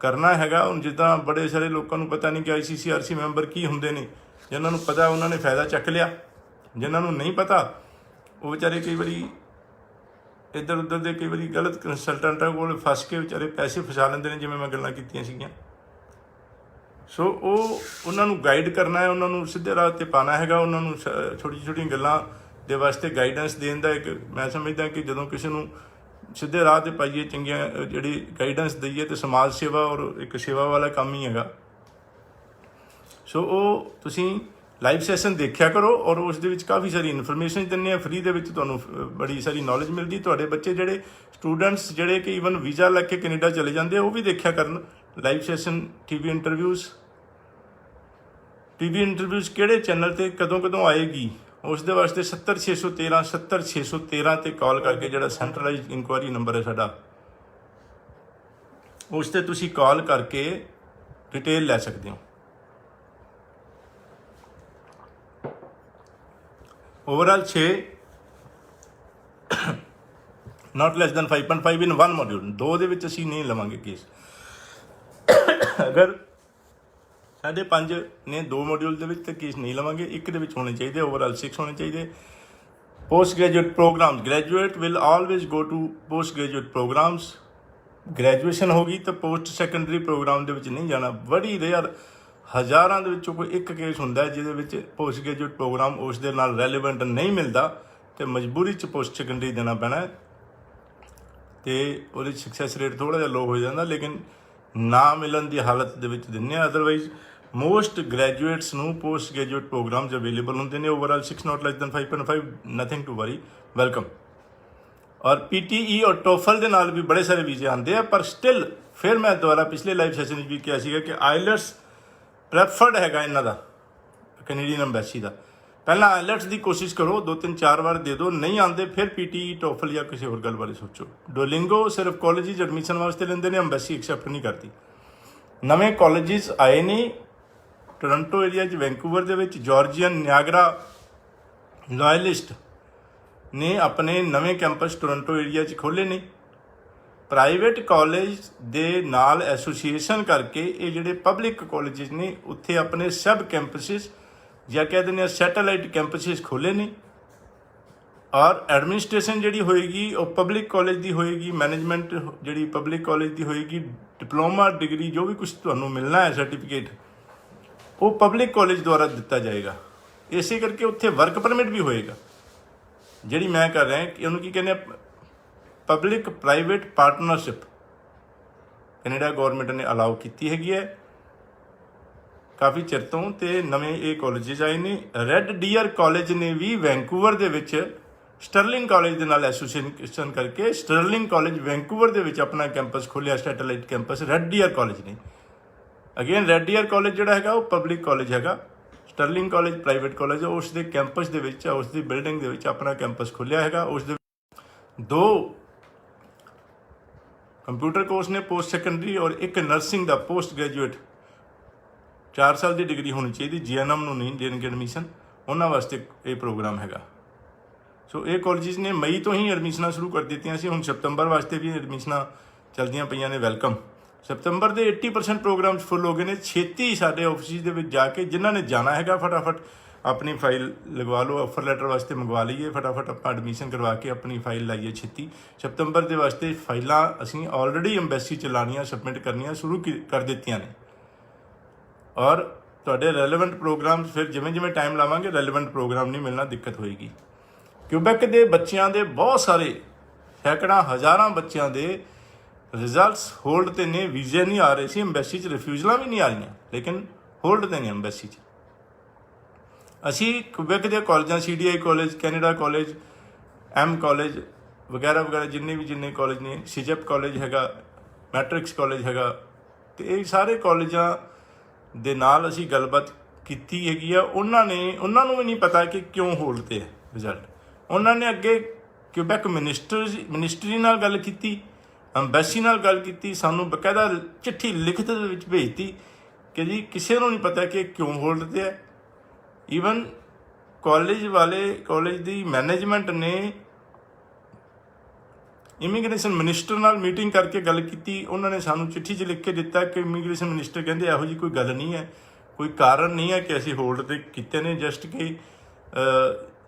ਕਰਨਾ ਹੈਗਾ। ਹੁਣ ਜਿੱਦਾਂ ਬੜੇ ਸਾਰੇ ਲੋਕਾਂ ਨੂੰ ਪਤਾ ਨਹੀਂ ਕਿ ICCRC ਮੈਂਬਰ ਕੀ ਹੁੰਦੇ ਨੇ, ਜਿਨ੍ਹਾਂ ਨੂੰ ਪਤਾ ਉਹਨਾਂ ਨੇ ਫਾਇਦਾ ਚੱਕ ਲਿਆ, ਜਿਨ੍ਹਾਂ ਨੂੰ ਨਹੀਂ ਪਤਾ ਉਹ ਵਿਚਾਰੇ ਕਈ ਵਾਰੀ ਇੱਧਰ ਉੱਧਰ ਦੇ ਕਈ ਵਾਰੀ ਗਲਤ ਕੰਸਲਟੈਂਟਾਂ ਕੋਲ ਫਸ ਕੇ ਵਿਚਾਰੇ ਪੈਸੇ ਫਸਾ ਲੈਂਦੇ ਨੇ, ਜਿਵੇਂ ਮੈਂ ਗੱਲਾਂ ਕੀਤੀਆਂ ਸੀਗੀਆਂ। ਸੋ ਉਹਨਾਂ ਨੂੰ ਗਾਈਡ ਕਰਨਾ ਹੈ, ਉਹਨਾਂ ਨੂੰ ਸਿੱਧੇ ਰਾਹ 'ਤੇ ਪਾਉਣਾ ਹੈਗਾ, ਉਹਨਾਂ ਨੂੰ ਛੋਟੀਆਂ ਗੱਲਾਂ ਦੇ ਵਾਸਤੇ ਗਾਈਡੈਂਸ ਦੇਣ ਦਾ ਇੱਕ, ਮੈਂ ਸਮਝਦਾ ਕਿ ਜਦੋਂ ਕਿਸੇ ਨੂੰ ਸਿੱਧੇ ਰਾਹ 'ਤੇ ਪਾਈਏ, ਚੰਗੀਆਂ ਜਿਹੜੀ ਗਾਈਡੈਂਸ ਦਈਏ, ਤੇ ਸਮਾਜ ਸੇਵਾ ਔਰ ਇੱਕ ਸੇਵਾ ਵਾਲਾ ਕੰਮ ਹੀ ਹੈਗਾ। ਸੋ ਉਹ ਤੁਸੀਂ ਲਾਈਵ ਸੈਸ਼ਨ ਦੇਖਿਆ ਕਰੋ, ਔਰ ਉਸ ਦੇ ਵਿੱਚ ਕਾਫੀ ਸਾਰੀ ਇਨਫੋਰਮੇਸ਼ਨ ਦਿੰਦੇ ਆ ਫ੍ਰੀ ਦੇ ਵਿੱਚ, ਤੁਹਾਨੂੰ ਬੜੀ ਸਾਰੀ ਨੌਲੇਜ ਮਿਲਦੀ। ਤੁਹਾਡੇ ਬੱਚੇ ਜਿਹੜੇ ਸਟੂਡੈਂਟਸ ਜਿਹੜੇ ਕਿ ਈਵਨ ਵੀਜ਼ਾ ਲੈ ਕੇ ਕੈਨੇਡਾ ਚਲੇ ਜਾਂਦੇ ਆ, ਉਹ ਵੀ ਦੇਖਿਆ ਕਰਨ ਲਾਈਵ ਸੈਸ਼ਨ। ਟੀਵੀ ਇੰਟਰਵਿਊਜ਼ ਕਿਹੜੇ ਚੈਨਲ 'ਤੇ ਕਦੋਂ ਆਏਗੀ, ਉਸ ਦੇ ਵਾਸਤੇ 70613 'ਤੇ ਕਾਲ ਕਰਕੇ, ਜਿਹੜਾ ਸੈਂਟਰਲਾਈਜ਼ਡ ਇਨਕੁਆਇਰੀ ਨੰਬਰ ਹੈ ਸਾਡਾ, ਉਸ 'ਤੇ ਤੁਸੀਂ ਕਾਲ ਕਰਕੇ ਡਿਟੇਲ ਲੈ ਸਕਦੇ ਹੋ। Overall 6 not less than 5.5 in 1 module, 2 ਦੇ ਵਿੱਚ ਅਸੀਂ ਨਹੀਂ ਲਵਾਂਗੇ ਕੇਸ। ਅਗਰ 5.5 ਨੇ 2 ਮੋਡਿਊਲ ਦੇ ਵਿੱਚ, ਤਾਂ ਕੇਸ ਨਹੀਂ ਲਵਾਂਗੇ, ਇੱਕ ਦੇ ਵਿੱਚ ਹੋਣੇ ਚਾਹੀਦੇ। ਓਵਰਆਲ 6 ਹੋਣੇ ਚਾਹੀਦੇ। Post graduate program, graduate will always go to post graduate programs. Graduation ਹੋ ਗਈ ਤਾਂ ਪੋਸਟ ਸੈਕੰਡਰੀ ਪ੍ਰੋਗਰਾਮ ਦੇ ਵਿੱਚ ਨਹੀਂ ਜਾਣਾ। ਬੜੀ ਰੇਅਰ, ਹਜ਼ਾਰਾਂ ਦੇ ਵਿੱਚੋਂ ਕੋਈ ਇੱਕ ਕੇਸ ਹੁੰਦਾ ਜਿਹਦੇ ਵਿੱਚ ਪੋਸਟ ਗ੍ਰੈਜੂਏਟ ਪ੍ਰੋਗਰਾਮ ਉਸ ਦੇ ਨਾਲ ਰੈਲੇਵੈਂਟ ਨਹੀਂ ਮਿਲਦਾ, ਤੇ ਮਜਬੂਰੀ 'ਚ ਪੋਸਟ ਸੈਕੰਡਰੀ ਦੇਣਾ ਪੈਣਾ, ਤੇ ਉਹਦੇ ਸਕਸੈਸ ਰੇਟ ਥੋੜ੍ਹਾ ਜਿਹਾ ਲੋ ਹੋ ਜਾਂਦਾ, ਲੇਕਿਨ ਨਾ ਮਿਲਣ ਦੀ ਹਾਲਤ ਦੇ ਵਿੱਚ ਦਿੰਦੇ ਆ। ਅਦਰਵਾਈਜ਼ ਮੋਸਟ ਗ੍ਰੈਜੂਏਟਸ ਨੂੰ ਪੋਸਟ ਗ੍ਰੈਜੂਏਟ ਪ੍ਰੋਗਰਾਮਸ ਅਵੇਲੇਬਲ ਹੁੰਦੇ ਨੇ। Overall 6 not less than 5.5, nothing to worry, welcome. ਔਰ PTE ਔਰ TOEFL ਦੇ ਨਾਲ ਵੀ ਬੜੇ ਸਾਰੇ ਵੀਜ਼ੇ ਆਉਂਦੇ ਆ, ਪਰ ਸਟਿਲ ਫਿਰ ਮੈਂ ਦੁਬਾਰਾ ਪਿਛਲੇ ਲਾਈਵ ਸੈਸ਼ਨ ਵਿੱਚ ਵੀ ਕਿਹਾ ਸੀਗਾ ਕਿ ਆਈਲੈਟਸ ਪ੍ਰੈਫਰਡ ਹੈਗਾ ਇਹਨਾਂ ਦਾ, ਕੈਨੇਡੀਅਨ ਅੰਬੈਸੀ ਦਾ। ਪਹਿਲਾਂ ਆਈਲੈਟਸ ਦੀ ਕੋਸ਼ਿਸ਼ ਕਰੋ, 2-3-4 ਵਾਰ ਦੇ ਦਿਓ, ਨਹੀਂ ਆਉਂਦੇ ਫਿਰ PTE TOEFL ਜਾਂ ਕਿਸੇ ਹੋਰ ਗੱਲ ਬਾਰੇ ਸੋਚੋ। ਡੋਲਿੰਗੋ ਸਿਰਫ ਕਾਲਜ 'ਚ ਐਡਮਿਸ਼ਨ ਵਾਸਤੇ ਲੈਂਦੇ ਨੇ, ਅੰਬੈਸੀ ਐਕਸੈਪਟ ਨਹੀਂ ਕਰਦੀ। ਨਵੇਂ ਕਾਲਜਿਸ ਆਏ ਨੇ ਟੋਰੰਟੋ ਏਰੀਆ 'ਚ, ਵੈਂਕੂਵਰ ਦੇ ਵਿੱਚ ਜਾਰਜੀਅਨ ਨਿਆਗਰਾ ਲਾਇਲਿਸਟ ਨੇ ਆਪਣੇ ਨਵੇਂ ਕੈਂਪਸ ਟੋਰੰਟੋ ਏਰੀਆ 'ਚ ਖੋਲ੍ਹੇ ਨੇ। ਪ੍ਰਾਈਵੇਟ ਕਾਲਜ ਦੇ ਨਾਲ ਐਸੋਸੀਏਸ਼ਨ ਕਰਕੇ ਇਹ ਜਿਹੜੇ ਪਬਲਿਕ ਕਾਲਜਿਸ ਨੇ ਉੱਥੇ ਆਪਣੇ ਸਬ ਕੈਂਪਸਿਸ ਜਾਂ ਕਹਿ ਦਿੰਦੇ ਹਾਂ ਸੈਟੇਲਾਈਟ ਕੈਂਪਸਿਸ ਖੋਲ੍ਹੇ ਨੇ। ਔਰ ਐਡਮਿਨਿਸਟ੍ਰੇਸ਼ਨ ਜਿਹੜੀ ਹੋਏਗੀ ਉਹ ਪਬਲਿਕ ਕਾਲਜ ਦੀ ਹੋਏਗੀ, ਮੈਨੇਜਮੈਂਟ ਜਿਹੜੀ ਪਬਲਿਕ ਕਾਲਜ ਦੀ ਹੋਏਗੀ, ਡਿਪਲੋਮਾ ਡਿਗਰੀ ਜੋ ਵੀ ਕੁਛ ਤੁਹਾਨੂੰ ਮਿਲਣਾ ਹੈ ਸਰਟੀਫਿਕੇਟ ਉਹ ਪਬਲਿਕ ਕਾਲਜ ਦੁਆਰਾ ਦਿੱਤਾ ਜਾਏਗਾ। ਇਸੇ ਕਰਕੇ ਉੱਥੇ ਵਰਕ ਪਰਮਿਟ ਵੀ ਹੋਏਗਾ, ਜਿਹੜੀ ਮੈਂ ਕਰ ਰਿਹਾ ਕਿ ਉਹਨੂੰ ਕੀ ਕਹਿੰਦੇ ਆ, public private partnership Canada government ਨੇ ਅਲਾਉ ਕੀਤੀ ਹੈਗੀ ਹੈ ਕਾਫੀ ਚਿਰ ਤੋਂ। ਅਤੇ ਨਵੇਂ ਇਹ ਕਾਲਜਿਸ ਆਏ ਨੇ। ਰੈੱਡ ਡੀਅਰ ਕਾਲਜ ਨੇ ਵੀ ਵੈਂਕੂਵਰ ਦੇ ਵਿੱਚ ਸਟਰਲਿੰਗ ਕਾਲਜ ਦੇ ਨਾਲ ਐਸੋਸੀਏਸ਼ਨ ਕਰਕੇ ਸਟਰਲਿੰਗ ਕਾਲਜ ਵੈਂਕੂਵਰ ਦੇ ਵਿੱਚ ਆਪਣਾ ਕੈਂਪਸ ਖੋਲ੍ਹਿਆ, satellite campus red deer college ਨੇ। ਅਗੇਨ ਰੈੱਡ ਡੀਅਰ ਕਾਲਜ ਜਿਹੜਾ ਹੈਗਾ ਉਹ ਪਬਲਿਕ ਕਾਲਜ ਹੈਗਾ, ਸਟਰਲਿੰਗ ਕਾਲਜ ਪ੍ਰਾਈਵੇਟ ਕਾਲਜ, ਉਸ ਦੇ ਕੈਂਪਸ ਦੇ ਵਿੱਚ ਉਸ ਦੀ ਬਿਲਡਿੰਗ ਦੇ ਵਿੱਚ ਆਪਣਾ ਕੈਂਪਸ ਖੋਲ੍ਹਿਆ ਹੈਗਾ। ਉਸ ਦੇ 2 ਕੰਪਿਊਟਰ ਕੋਰਸ ਨੇ ਪੋਸਟ ਸੈਕੰਡਰੀ, ਔਰ ਇੱਕ ਨਰਸਿੰਗ ਦਾ ਪੋਸਟ ਗ੍ਰੈਜੂਏਟ 4 ਸਾਲ ਦੀ ਡਿਗਰੀ ਹੋਣੀ ਚਾਹੀਦੀ। GNM ਨੂੰ ਨਹੀਂ ਦੇਣਗੇ ਐਡਮਿਸ਼ਨ, ਉਹਨਾਂ ਵਾਸਤੇ ਇਹ ਪ੍ਰੋਗਰਾਮ ਹੈਗਾ। ਸੋ ਇਹ ਕਾਲਜਿਸ ਨੇ ਮਈ ਤੋਂ ਹੀ ਐਡਮਿਸ਼ਨਾਂ ਸ਼ੁਰੂ ਕਰ ਦਿੱਤੀਆਂ ਸੀ। ਹੁਣ ਸਤੰਬਰ ਵਾਸਤੇ ਵੀ ਐਡਮਿਸ਼ਨਾਂ ਚੱਲਦੀਆਂ ਪਈਆਂ ਨੇ। ਵੈਲਕਮ। ਸਤੰਬਰ ਦੇ 80% ਪ੍ਰੋਗਰਾਮਸ ਫੁੱਲ ਹੋ ਗਏ ਨੇ। ਛੇਤੀ ਸਾਡੇ ਆਫਿਸ ਦੇ ਵਿੱਚ ਜਾ ਕੇ ਜਿਨ੍ਹਾਂ ਨੇ ਜਾਣਾ ਹੈਗਾ ਫਟਾਫਟ ਆਪਣੀ ਫਾਈਲ ਲਗਵਾ ਲਓ, ਆਫਰ ਲੈਟਰ ਵਾਸਤੇ ਮੰਗਵਾ ਲਈਏ, ਫਟਾਫਟ ਆਪਾਂ ਐਡਮਿਸ਼ਨ ਕਰਵਾ ਕੇ ਆਪਣੀ ਫਾਈਲ ਲਾਈਏ ਛੇਤੀ। ਸਤੰਬਰ ਦੇ ਵਾਸਤੇ ਫਾਈਲਾਂ ਅਸੀਂ ਆਲਰੇਡੀ ਅੰਬੈਸੀ 'ਚ ਲਾਉਣੀਆਂ, ਸਬਮਿਟ ਕਰਨੀਆਂ ਸ਼ੁਰੂ ਕਰ ਦਿੱਤੀਆਂ ਨੇ। ਔਰ ਤੁਹਾਡੇ ਰੈਲੇਵੈਂਟ ਪ੍ਰੋਗਰਾਮਸ ਫਿਰ ਜਿਵੇਂ ਜਿਵੇਂ ਟਾਈਮ ਲਾਵਾਂਗੇ ਰੈਲੇਵੈਂਟ ਪ੍ਰੋਗਰਾਮ ਨਹੀਂ ਮਿਲਣਾ, ਦਿੱਕਤ ਹੋਏਗੀ। ਕਿਊਬੈਕ ਦੇ ਬੱਚਿਆਂ ਦੇ ਬਹੁਤ ਸਾਰੇ ਸੈਂਕੜਾਂ ਹਜ਼ਾਰਾਂ ਬੱਚਿਆਂ ਦੇ ਰਿਜ਼ਲਟਸ ਹੋਲਡ 'ਤੇ ਨੇ, ਵੀਜ਼ੇ ਨਹੀਂ ਆ ਰਹੇ ਸੀ ਅੰਬੈਸੀ 'ਚ, ਰਿਫਿਊਜ਼ਲਾਂ ਵੀ ਨਹੀਂ ਆ ਰਹੀਆਂ, ਲੇਕਿਨ ਹੋਲਡ 'ਤੇ ਨੇ ਅੰਬੈਸੀ 'ਚ। ਅਸੀਂ ਕਿਊਬੈਕ ਦੇ ਕਾਲਜਾਂ CDI college, Canada college, M college ਵਗੈਰਾ ਵਗੈਰਾ ਜਿੰਨੇ ਕਾਲਜ ਨੇ, CJEP ਕਾਲਜ ਹੈਗਾ, ਮੈਟ੍ਰਿਕਸ ਕਾਲਜ ਹੈਗਾ, ਅਤੇ ਇਹ ਸਾਰੇ ਕਾਲਜਾਂ ਦੇ ਨਾਲ ਅਸੀਂ ਗੱਲਬਾਤ ਕੀਤੀ ਹੈਗੀ ਆ। ਉਹਨਾਂ ਨੂੰ ਵੀ ਨਹੀਂ ਪਤਾ ਕਿ ਕਿਉਂ ਹੋਲਡ 'ਤੇ ਹੈ ਰਿਜ਼ਲਟ। ਉਹਨਾਂ ਨੇ ਅੱਗੇ ਕਿਊਬੈਕ ਮਿਨਿਸਟਰੀ ਨਾਲ ਗੱਲ ਕੀਤੀ, ਅੰਬੈਸੀ ਨਾਲ ਗੱਲ ਕੀਤੀ, ਸਾਨੂੰ ਬਕਾਇਦਾ ਚਿੱਠੀ ਲਿਖਤ ਦੇ ਵਿੱਚ ਭੇਜਤੀ ਕਿ ਜੀ ਕਿਸੇ ਨੂੰ ਨਹੀਂ ਪਤਾ ਕਿ ਕਿਉਂ ਹੋਲਡ 'ਤੇ ਹੈ। ਈਵਨ ਕਾਲਜ ਦੀ ਮੈਨੇਜਮੈਂਟ ਨੇ ਇਮੀਗ੍ਰੇਸ਼ਨ ਮਿਨਿਸਟਰ ਨਾਲ ਮੀਟਿੰਗ ਕਰਕੇ ਗੱਲ ਕੀਤੀ। ਉਹਨਾਂ ਨੇ ਸਾਨੂੰ ਚਿੱਠੀ 'ਚ ਲਿਖ ਕੇ ਦਿੱਤਾ ਕਿ ਇਮੀਗ੍ਰੇਸ਼ਨ ਮਿਨਿਸਟਰ ਕਹਿੰਦੇ ਇਹੋ ਜਿਹੀ ਕੋਈ ਗੱਲ ਨਹੀਂ ਹੈ, ਕੋਈ ਕਾਰਨ ਨਹੀਂ ਹੈ ਕਿ ਅਸੀਂ ਹੋਲਡ 'ਤੇ ਕੀਤੇ ਨੇ, ਜਸਟ ਕਿ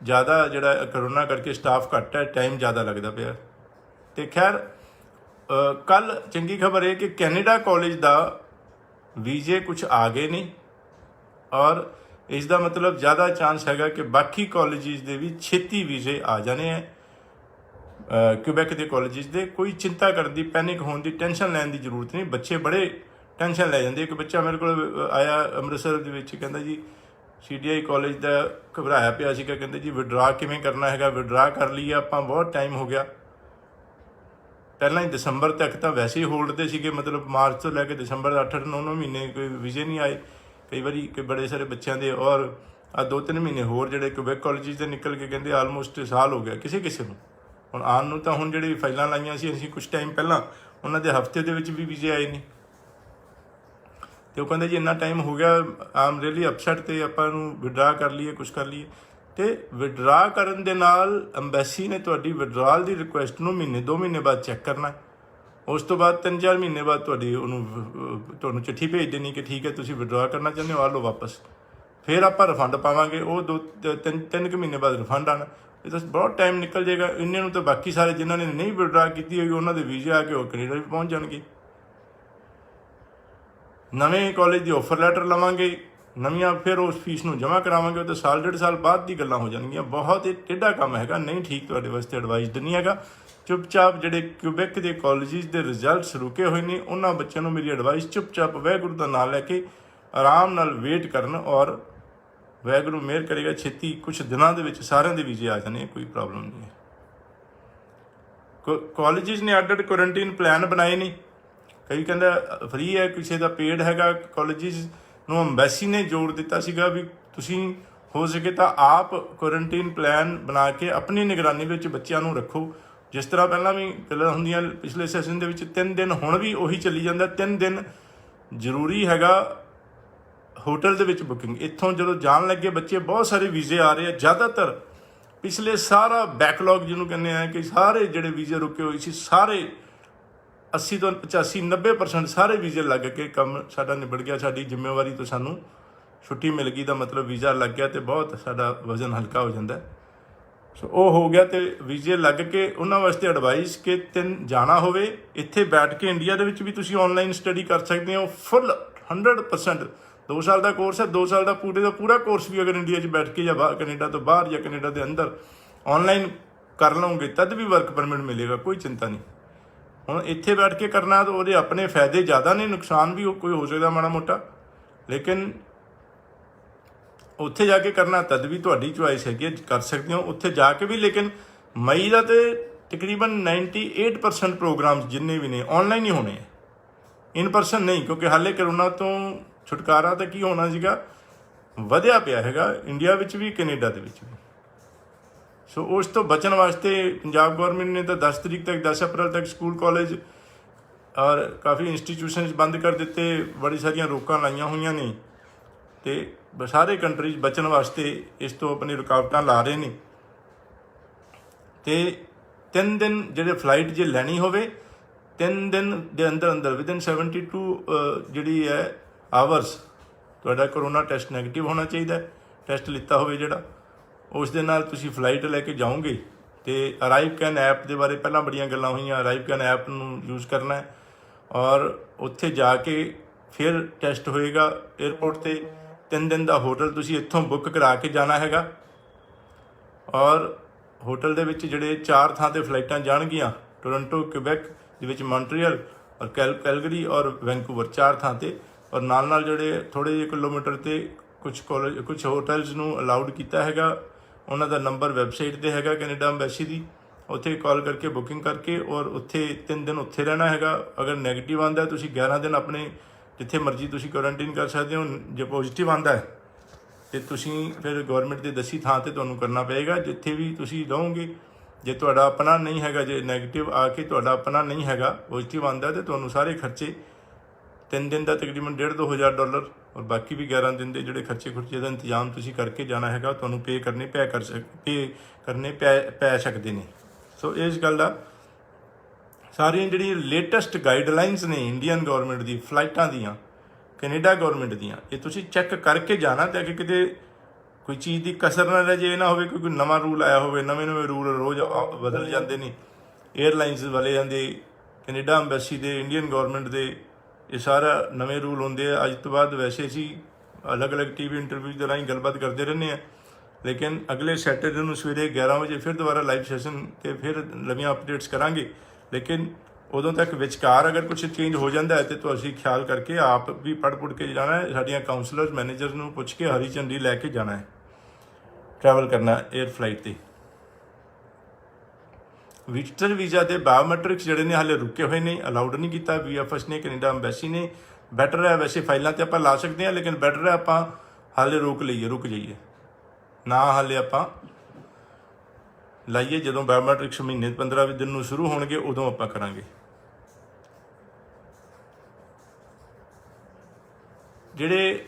ਜ਼ਿਆਦਾ ਜਿਹੜਾ ਕਰੋਨਾ ਕਰਕੇ ਸਟਾਫ ਘੱਟ ਹੈ, ਟਾਈਮ ਜ਼ਿਆਦਾ ਲੱਗਦਾ ਪਿਆ। ਅਤੇ ਖੈਰ ਕੱਲ੍ਹ ਚੰਗੀ ਖਬਰ ਇਹ ਕਿ ਕੈਨੇਡਾ ਕਾਲਜ ਦਾ ਵੀਜ਼ੇ ਕੁਛ ਆ ਗਏ ਨੇ, ਔਰ ਇਸ ਦਾ ਮਤਲਬ ਜ਼ਿਆਦਾ ਚਾਂਸ ਹੈਗਾ ਕਿ ਬਾਕੀ ਕਾਲਜਿਸ ਦੇ ਵੀ ਛੇਤੀ ਵੀਜ਼ੇ ਆ ਜਾਣੇ ਹੈ। ਕਿਊਬੈਕ ਦੇ ਕਾਲਜਿਸ ਦੇ ਕੋਈ ਚਿੰਤਾ ਕਰਨ ਦੀ, ਪੈਨਿਕ ਹੋਣ ਦੀ, ਟੈਨਸ਼ਨ ਲੈਣ ਦੀ ਜ਼ਰੂਰਤ ਨਹੀਂ। ਬੱਚੇ ਬੜੇ ਟੈਨਸ਼ਨ ਲੈ ਜਾਂਦੇ। ਇੱਕ ਬੱਚਾ ਮੇਰੇ ਕੋਲ ਆਇਆ ਅੰਮ੍ਰਿਤਸਰ ਦੇ ਵਿੱਚ, ਕਹਿੰਦਾ ਜੀ CDI ਕਾਲਜ ਦਾ ਘਬਰਾਇਆ ਪਿਆ ਸੀਗਾ, ਕਹਿੰਦੇ ਜੀ ਵਿਡਰਾ ਕਿਵੇਂ ਕਰਨਾ ਹੈਗਾ। ਵਿਡਰਾ ਕਰ ਲਈ ਆਪਾਂ, ਬਹੁਤ ਟਾਈਮ ਹੋ ਗਿਆ। ਪਹਿਲਾਂ ਹੀ ਦਸੰਬਰ ਤੱਕ ਤਾਂ ਵੈਸੇ ਹੀ ਹੋਲਡ 'ਤੇ ਸੀਗੇ, ਮਤਲਬ ਮਾਰਚ ਤੋਂ ਲੈ ਕੇ ਦਸੰਬਰ ਦਾ 8-9 ਮਹੀਨੇ ਕੋਈ ਵੀਜ਼ੇ ਨਹੀਂ ਆਏ ਕਈ ਵਾਰੀ ਬੜੇ ਸਾਰੇ ਬੱਚਿਆਂ ਦੇ। ਔਰ ਆਹ 2-3 ਮਹੀਨੇ ਹੋਰ ਜਿਹੜੇ ਕਿਊਬੈਕ ਕਾਲਜਿਸ ਦੇ ਨਿਕਲ ਕੇ ਕਹਿੰਦੇ ਆਲਮੋਸਟ ਸਾਲ ਹੋ ਗਿਆ ਕਿਸੇ ਨੂੰ। ਹੁਣ ਆਉਣ ਨੂੰ ਤਾਂ ਹੁਣ ਜਿਹੜੀ ਫਾਈਲਾਂ ਲਾਈਆਂ ਸੀ ਅਸੀਂ ਕੁਛ ਟਾਈਮ ਪਹਿਲਾਂ, ਉਹਨਾਂ ਦੇ ਹਫ਼ਤੇ ਦੇ ਵਿੱਚ ਵੀ ਵੀਜ਼ੇ ਆਏ ਨਹੀਂ। ਅਤੇ ਉਹ ਕਹਿੰਦੇ ਜੀ ਇੰਨਾ ਟਾਈਮ ਹੋ ਗਿਆ, ਆਮ ਰੀਅਲੀ ਅਪਸੈਟ, ਅਤੇ ਆਪਾਂ ਨੂੰ ਵਿਡਰਾ ਕਰ ਲਈਏ, ਕੁਛ ਕਰ ਲਈਏ। ਅਤੇ ਵਿਡਰਾ ਕਰਨ ਦੇ ਨਾਲ ਅੰਬੈਸੀ ਨੇ ਤੁਹਾਡੀ ਵਿਡਰਾਲ ਦੀ ਰਿਕੁਐਸਟ ਨੂੰ 1-2 ਮਹੀਨੇ ਬਾਅਦ ਚੈੱਕ ਕਰਨਾ। ਉਸ ਤੋਂ ਬਾਅਦ 3-4 ਮਹੀਨੇ ਬਾਅਦ ਤੁਹਾਨੂੰ ਚਿੱਠੀ ਭੇਜ ਦੇਣੀ ਕਿ ਠੀਕ ਹੈ ਤੁਸੀਂ ਵਿਡਰਾ ਕਰਨਾ ਚਾਹੁੰਦੇ ਹੋ, ਆ ਲਓ ਵਾਪਸ। ਫਿਰ ਆਪਾਂ ਰਿਫੰਡ ਪਾਵਾਂਗੇ, ਉਹ 2-3 ਮਹੀਨੇ ਬਾਅਦ ਰਿਫੰਡ ਆਉਣਾ। ਇਹ ਤਾਂ ਬਹੁਤ ਟਾਈਮ ਨਿਕਲ ਜਾਏਗਾ। ਇੰਨੇ ਨੂੰ ਤਾਂ ਬਾਕੀ ਸਾਰੇ ਜਿਨ੍ਹਾਂ ਨੇ ਨਹੀਂ ਵਿਡਰਾ ਕੀਤੀ ਹੋਈ ਉਹਨਾਂ ਦੇ ਵੀਜ਼ੇ ਆ ਕੇ ਉਹ ਕੈਨੇਡਾ ਵੀ ਪਹੁੰਚ ਜਾਣਗੇ। ਨਵੇਂ ਕਾਲਜ ਦੀ ਆਫਰ ਲੈਟਰ ਲਵਾਂਗੇ, ਨਵੀਆਂ ਫਿਰ ਉਸ ਫੀਸ ਨੂੰ ਜਮ੍ਹਾਂ ਕਰਾਵਾਂਗੇ, ਉਹ ਤਾਂ 1.5 ਸਾਲ ਬਾਅਦ ਦੀ ਗੱਲਾਂ ਹੋ ਜਾਣਗੀਆਂ। ਬਹੁਤ ਹੀ ਟੇਢਾ ਕੰਮ ਹੈਗਾ, ਨਹੀਂ ਠੀਕ, ਤੁਹਾਡੇ ਵਾਸਤੇ ਐਡਵਾਈਸਡ ਨਹੀਂ ਹੈਗਾ। ਚੁੱਪਚਾਪ ਜਿਹੜੇ ਕਿਊਬੈਕ ਦੇ ਕਾਲਜਿਸ ਦੇ ਰਿਜ਼ਲਟਸ ਰੁਕੇ ਹੋਏ ਨੇ ਉਹਨਾਂ ਬੱਚਿਆਂ ਨੂੰ ਮੇਰੀ ਐਡਵਾਈਸ, ਚੁੱਪਚਾਪ ਵਾਹਿਗੁਰੂ ਦਾ ਨਾਮ ਲੈ ਕੇ ਆਰਾਮ ਨਾਲ ਵੇਟ ਕਰਨ, ਔਰ ਵਾਹਿਗੁਰੂ ਮਿਹਰ ਕਰੇਗਾ ਛੇਤੀ ਕੁਛ ਦਿਨਾਂ ਦੇ ਵਿੱਚ ਸਾਰਿਆਂ ਦੇ ਵੀਜ਼ੇ ਆ ਜਾਣੇ, ਕੋਈ ਪ੍ਰੋਬਲਮ ਨਹੀਂ ਹੈ। ਕਾਲਜਿਸ ਨੇ ਅੱਡ ਕੁਆਰੰਟੀਨ ਪਲਾਨ ਬਣਾਏ ਨੇ, ਕਈ ਕਹਿੰਦਾ ਫਰੀ ਹੈ, ਕਿਸੇ ਦਾ ਪੇਡ ਹੈਗਾ। ਕਾਲਜਿਸ ਨੂੰ ਅੰਬੈਸੀ ਨੇ ਜ਼ੋਰ ਦਿੱਤਾ ਸੀਗਾ ਵੀ ਤੁਸੀਂ ਹੋ ਸਕੇ ਤਾਂ ਆਪ ਕੁਆਰੰਟੀਨ ਪਲਾਨ ਬਣਾ ਕੇ ਆਪਣੀ ਨਿਗਰਾਨੀ ਵਿੱਚ ਬੱਚਿਆਂ ਨੂੰ ਰੱਖੋ। ਜਿਸ ਤਰ੍ਹਾਂ ਪਹਿਲਾਂ ਵੀ ਗੱਲਾਂ ਹੁੰਦੀਆਂ ਪਿਛਲੇ ਸੈਸ਼ਨ ਦੇ ਵਿੱਚ 3 ਦਿਨ, ਹੁਣ ਵੀ ਉਹੀ ਚੱਲੀ ਜਾਂਦਾ। 3 ਦਿਨ ਜ਼ਰੂਰੀ ਹੈਗਾ ਹੋਟਲ ਦੇ ਵਿੱਚ ਬੁਕਿੰਗ। ਇੱਥੋਂ ਜਦੋਂ ਜਾਣ ਲੱਗੇ ਬੱਚੇ ਬਹੁਤ ਸਾਰੇ ਵੀਜ਼ੇ ਆ ਰਹੇ ਆ, ਜ਼ਿਆਦਾਤਰ ਪਿਛਲੇ ਸਾਰਾ ਬੈਕਲੌਗ ਜਿਹਨੂੰ ਕਹਿੰਦੇ ਆ ਕਿ ਸਾਰੇ ਜਿਹੜੇ ਵੀਜ਼ੇ ਰੁਕੇ ਹੋਏ ਸੀ, ਸਾਰੇ 80 ਤੋਂ 85 90% ਸਾਰੇ ਵੀਜ਼ੇ ਲੱਗ ਕੇ ਕੰਮ ਸਾਡਾ ਨਿਬੜ ਗਿਆ। ਸਾਡੀ ਜ਼ਿੰਮੇਵਾਰੀ ਤੋਂ ਸਾਨੂੰ ਛੁੱਟੀ ਮਿਲ ਗਈ ਦਾ ਮਤਲਬ ਵੀਜ਼ਾ ਲੱਗ ਗਿਆ ਅਤੇ ਬਹੁਤ ਸਾਡਾ ਵਜ਼ਨ ਹਲਕਾ ਹੋ ਜਾਂਦਾ। ਸੋ ਉਹ ਹੋ ਗਿਆ ਅਤੇ ਵੀਜ਼ੇ ਲੱਗ ਕੇ ਉਹਨਾਂ ਵਾਸਤੇ ਐਡਵਾਈਸ ਕਿ ਜਾਣਾ ਹੋਵੇ ਇੱਥੇ ਬੈਠ ਕੇ ਇੰਡੀਆ ਦੇ ਵਿੱਚ ਵੀ ਤੁਸੀਂ ਔਨਲਾਈਨ ਸਟੱਡੀ ਕਰ ਸਕਦੇ ਹੋ ਫੁੱਲ 100%। 2 ਸਾਲ ਦਾ ਕੋਰਸ ਹੈ, 2 ਸਾਲ ਦਾ ਪੂਰਾ ਕੋਰਸ ਵੀ ਅਗਰ ਇੰਡੀਆ 'ਚ ਬੈਠ ਕੇ ਜਾਂ ਕੈਨੇਡਾ ਤੋਂ ਬਾਹਰ ਜਾਂ ਕੈਨੇਡਾ ਦੇ ਅੰਦਰ ਔਨਲਾਈਨ ਕਰ ਲਓਗੇ ਤਦ ਵੀ ਵਰਕ ਪਰਮਿਟ ਮਿਲੇਗਾ, ਕੋਈ ਚਿੰਤਾ ਨਹੀਂ। ਹੁਣ ਇੱਥੇ ਬੈਠ ਕੇ ਕਰਨਾ ਤਾਂ ਉਹਦੇ ਆਪਣੇ ਫਾਇਦੇ ਜ਼ਿਆਦਾ ਨੇ, ਨੁਕਸਾਨ ਵੀ ਕੋਈ ਹੋ ਸਕਦਾ ਮਾੜਾ ਮੋਟਾ, ਲੇਕਿਨ ਉੱਥੇ ਜਾ ਕੇ ਕਰਨਾ ਤਦ ਵੀ ਤੁਹਾਡੀ ਚੁਆਇਸ ਹੈਗੀ, ਕਰ ਸਕਦੇ ਹੋ ਉੱਥੇ ਜਾ ਕੇ ਵੀ। ਲੇਕਿਨ ਮਈ ਦਾ ਤਾਂ ਤਕਰੀਬਨ 98% ਪ੍ਰੋਗਰਾਮ ਜਿੰਨੇ ਵੀ ਨੇ ਔਨਲਾਈਨ ਹੀ ਹੋਣੇ ਆ, ਇਨ ਪਰਸਨ ਨਹੀਂ, ਕਿਉਂਕਿ ਹਾਲੇ ਕਰੋਨਾ ਤੋਂ ਛੁਟਕਾਰਾ ਤਾਂ ਕੀ ਹੋਣਾ ਸੀਗਾ, ਵਧਿਆ ਪਿਆ ਹੈਗਾ ਇੰਡੀਆ ਵਿੱਚ ਵੀ ਕੈਨੇਡਾ ਦੇ ਵਿੱਚ ਵੀ। ਸੋ ਉਸ ਤੋਂ ਬਚਣ ਵਾਸਤੇ ਪੰਜਾਬ ਗੌਰਮੈਂਟ ਨੇ ਤਾਂ 10 ਤਰੀਕ ਤੱਕ 10 ਅਪ੍ਰੈਲ ਤੱਕ ਸਕੂਲ ਕਾਲਜ ਔਰ ਕਾਫੀ ਇੰਸਟੀਟਿਊਸ਼ਨਸ ਬੰਦ ਕਰ ਦਿੱਤੇ, ਬੜੀ ਸਾਰੀਆਂ ਰੋਕਾਂ ਲਾਈਆਂ ਹੋਈਆਂ ਨੇ ਅਤੇ ਸਾਰੇ ਕੰਟਰੀਜ਼ ਬਚਣ ਵਾਸਤੇ ਇਸ ਤੋਂ ਆਪਣੀ ਰੁਕਾਵਟਾਂ ਲਾ ਰਹੇ ਨੇ। ਅਤੇ 3 ਦਿਨ ਜਿਹੜੇ ਫਲਾਈਟ ਜੇ ਲੈਣੀ ਹੋਵੇ 3 ਦਿਨ ਦੇ ਅੰਦਰ ਵਿਦਿਨ 72 ਜਿਹੜੀ ਹੈ ਆਵਰਸ ਤੁਹਾਡਾ ਕਰੋਨਾ ਟੈਸਟ ਨੈਗੇਟਿਵ ਹੋਣਾ ਚਾਹੀਦਾ, ਟੈਸਟ ਲਿੱਤਾ ਹੋਵੇ ਜਿਹੜਾ, ਉਸ ਦੇ ਨਾਲ ਤੁਸੀਂ ਫਲਾਈਟ ਲੈ ਕੇ ਜਾਓਗੇ। ਅਤੇ ਅਰਾਈਵ ਕੈਨ ਐਪ ਦੇ ਬਾਰੇ ਪਹਿਲਾਂ ਬੜੀਆਂ ਗੱਲਾਂ ਹੋਈਆਂ, ਅਰਾਈਵ ਕੈਨ ਐਪ ਨੂੰ ਯੂਜ਼ ਕਰਨਾ ਹੈ ਔਰ ਉੱਥੇ ਜਾ ਕੇ ਫਿਰ ਟੈਸਟ ਹੋਏਗਾ ਏਅਰਪੋਰਟ 'ਤੇ। 3 ਦਿਨ ਦਾ ਹੋਟਲ ਤੁਸੀਂ ਇੱਥੋਂ ਬੁੱਕ ਕਰਾ ਕੇ ਜਾਣਾ ਹੈਗਾ ਔਰ ਹੋਟਲ ਦੇ ਵਿੱਚ ਜਿਹੜੇ 4 ਥਾਂ 'ਤੇ ਫਲਾਈਟਾਂ ਜਾਣਗੀਆਂ, ਟੋਰੰਟੋ, ਕਿਊਬੈਕ ਦੇ ਵਿੱਚ ਮੌਂਟਰੀਅਲ ਔਰ ਕੈਲਗਰੀ ਔਰ ਵੈਂਕੂਵਰ, 4 ਥਾਂ 'ਤੇ। ਔਰ ਨਾਲ ਜਿਹੜੇ ਥੋੜ੍ਹੇ ਜਿਹੇ ਕਿਲੋਮੀਟਰ 'ਤੇ ਕੁਝ ਹੋਟਲਸ ਨੂੰ ਅਲਾਊਡ ਕੀਤਾ ਹੈਗਾ, ਉਹਨਾਂ ਦਾ ਨੰਬਰ ਵੈਬਸਾਈਟ 'ਤੇ ਹੈਗਾ ਕੈਨੇਡਾ ਅੰਬੈਸੀ ਦੀ, ਉੱਥੇ ਕਾਲ ਕਰਕੇ ਬੁਕਿੰਗ ਕਰਕੇ ਔਰ ਉੱਥੇ 3 ਦਿਨ ਉੱਥੇ ਰਹਿਣਾ ਹੈਗਾ। ਅਗਰ ਨੈਗੇਟਿਵ ਆਉਂਦਾ ਤੁਸੀਂ 11 ਦਿਨ ਆਪਣੇ ਜਿੱਥੇ ਮਰਜ਼ੀ ਤੁਸੀਂ ਕੁਆਰੰਟੀਨ ਕਰ ਸਕਦੇ ਹੋ। ਜੇ ਪੋਜ਼ੀਟਿਵ ਆਉਂਦਾ ਹੈ ਅਤੇ ਤੁਸੀਂ ਫਿਰ ਗੌਰਮੈਂਟ ਦੀ ਦੱਸੀ ਥਾਂ 'ਤੇ ਤੁਹਾਨੂੰ ਕਰਨਾ ਪਏਗਾ ਜਿੱਥੇ ਵੀ ਤੁਸੀਂ ਰਹੋਗੇ। ਜੇ ਤੁਹਾਡਾ ਆਪਣਾ ਨਹੀਂ ਹੈਗਾ, ਜੇ ਨੈਗੇਟਿਵ ਆ ਕੇ ਤੁਹਾਡਾ ਆਪਣਾ ਨਹੀਂ ਹੈਗਾ, ਪੋਜ਼ੀਟਿਵ ਆਉਂਦਾ ਤਾਂ ਤੁਹਾਨੂੰ ਸਾਰੇ ਖਰਚੇ 3 ਦਿਨ ਦਾ ਤਕਰੀਬਨ $1,500 ਔਰ ਬਾਕੀ ਵੀ 11 ਦਿਨ ਦੇ ਜਿਹੜੇ ਖਰਚੇ ਦਾ ਇੰਤਜ਼ਾਮ ਤੁਸੀਂ ਕਰਕੇ ਜਾਣਾ ਹੈਗਾ, ਤੁਹਾਨੂੰ ਪੇ ਕਰਨੇ ਪੈ ਸਕਦੇ ਨੇ। ਸੋ ਇਸ ਗੱਲ ਦਾ ਸਾਰੀਆਂ ਜਿਹੜੀਆਂ ਲੇਟੈਸਟ ਗਾਈਡਲਾਈਨਸ ਨੇ ਇੰਡੀਅਨ ਗੌਰਮੈਂਟ ਦੀ ਫਲਾਈਟਾਂ ਦੀਆਂ, ਕੈਨੇਡਾ ਗੌਰਮੈਂਟ ਦੀਆਂ, ਇਹ ਤੁਸੀਂ ਚੈੱਕ ਕਰਕੇ ਜਾਣਾ ਤਾਂ ਕਿ ਕਿਤੇ ਕੋਈ ਚੀਜ਼ ਦੀ ਕਸਰ ਨਾ ਰਹਿ ਜੇ। ਇਹ ਨਾ ਹੋਵੇ ਕੋਈ ਨਵਾਂ ਰੂਲ ਆਇਆ ਹੋਵੇ, ਨਵੇਂ ਰੂਲ ਰੋਜ਼ ਬਦਲ ਜਾਂਦੇ ਨੇ ਏਅਰਲਾਈਨਸ ਵਾਲਿਆਂ ਦੇ, ਕੈਨੇਡਾ ਅੰਬੈਸੀ ਦੇ, ਇੰਡੀਅਨ ਗੌਰਮੈਂਟ ਦੇ, ਇਹ ਸਾਰਾ ਨਵੇਂ ਰੂਲ ਹੁੰਦੇ ਆ। ਅੱਜ ਤੋਂ ਬਾਅਦ ਵੈਸੇ ਅਸੀਂ ਅਲੱਗ-ਅਲੱਗ TV ਇੰਟਰਵਿਊ ਦੇ ਰਾਹੀਂ ਗੱਲਬਾਤ ਕਰਦੇ ਰਹਿੰਦੇ ਹਾਂ, ਲੇਕਿਨ ਅਗਲੇ ਸੈਟਰਡੇ ਨੂੰ ਸਵੇਰੇ 11 ਵਜੇ ਫਿਰ ਦੁਬਾਰਾ ਲਾਈਵ ਸੈਸ਼ਨ 'ਤੇ ਫਿਰ ਨਵੀਆਂ ਅਪਡੇਟਸ ਕਰਾਂਗੇ। ਲੇਕਿਨ ਉਦੋਂ ਤੱਕ ਵਿਚਕਾਰ ਅਗਰ ਕੁਛ ਚੇਂਜ ਹੋ ਜਾਂਦਾ ਹੈ ਤਾਂ ਤੁਸੀਂ ਖਿਆਲ ਕਰਕੇ ਆਪ ਵੀ ਪੜ੍ਹ ਕੇ ਜਾਣਾ ਹੈ, ਸਾਡੀਆਂ ਕਾਉਂਸਲਰਸ ਮੈਨੇਜਰ ਨੂੰ ਪੁੱਛ ਕੇ ਹਰੀ ਝੰਡੀ ਲੈ ਕੇ ਜਾਣਾ ਹੈ, ਟਰੈਵਲ ਕਰਨਾ ਏਅਰ ਫਲਾਈਟ 'ਤੇ। ਵਿਜ਼ਟਰ ਵੀਜ਼ਾ ਦੇ ਬਾਇਓਮੈਟ੍ਰਿਕਸ ਜਿਹੜੇ ਨੇ ਹਾਲੇ ਰੁਕੇ ਹੋਏ ਨੇ, ਅਲਾਊਡ ਨਹੀਂ ਕੀਤਾ VFS ਨੇ, ਕੈਨੇਡਾ ਅੰਬੈਸੀ ਨੇ। ਬੈਟਰ ਹੈ ਵੈਸੇ ਫਾਈਲਾਂ 'ਤੇ ਆਪਾਂ ਲਾ ਸਕਦੇ ਹਾਂ, ਲੇਕਿਨ ਬੈਟਰ ਹੈ ਆਪਾਂ ਹਾਲੇ ਰੁਕ ਜਾਈਏ ਨਾ, ਹਾਲੇ ਆਪਾਂ ਲਾਈਏ। ਜਦੋਂ ਬਾਇਓਮੈਟ੍ਰਿਕਸ ਮਹੀਨੇ 15 ਦਿਨ ਨੂੰ ਸ਼ੁਰੂ ਹੋਣਗੇ ਉਦੋਂ ਆਪਾਂ ਕਰਾਂਗੇ। ਜਿਹੜੇ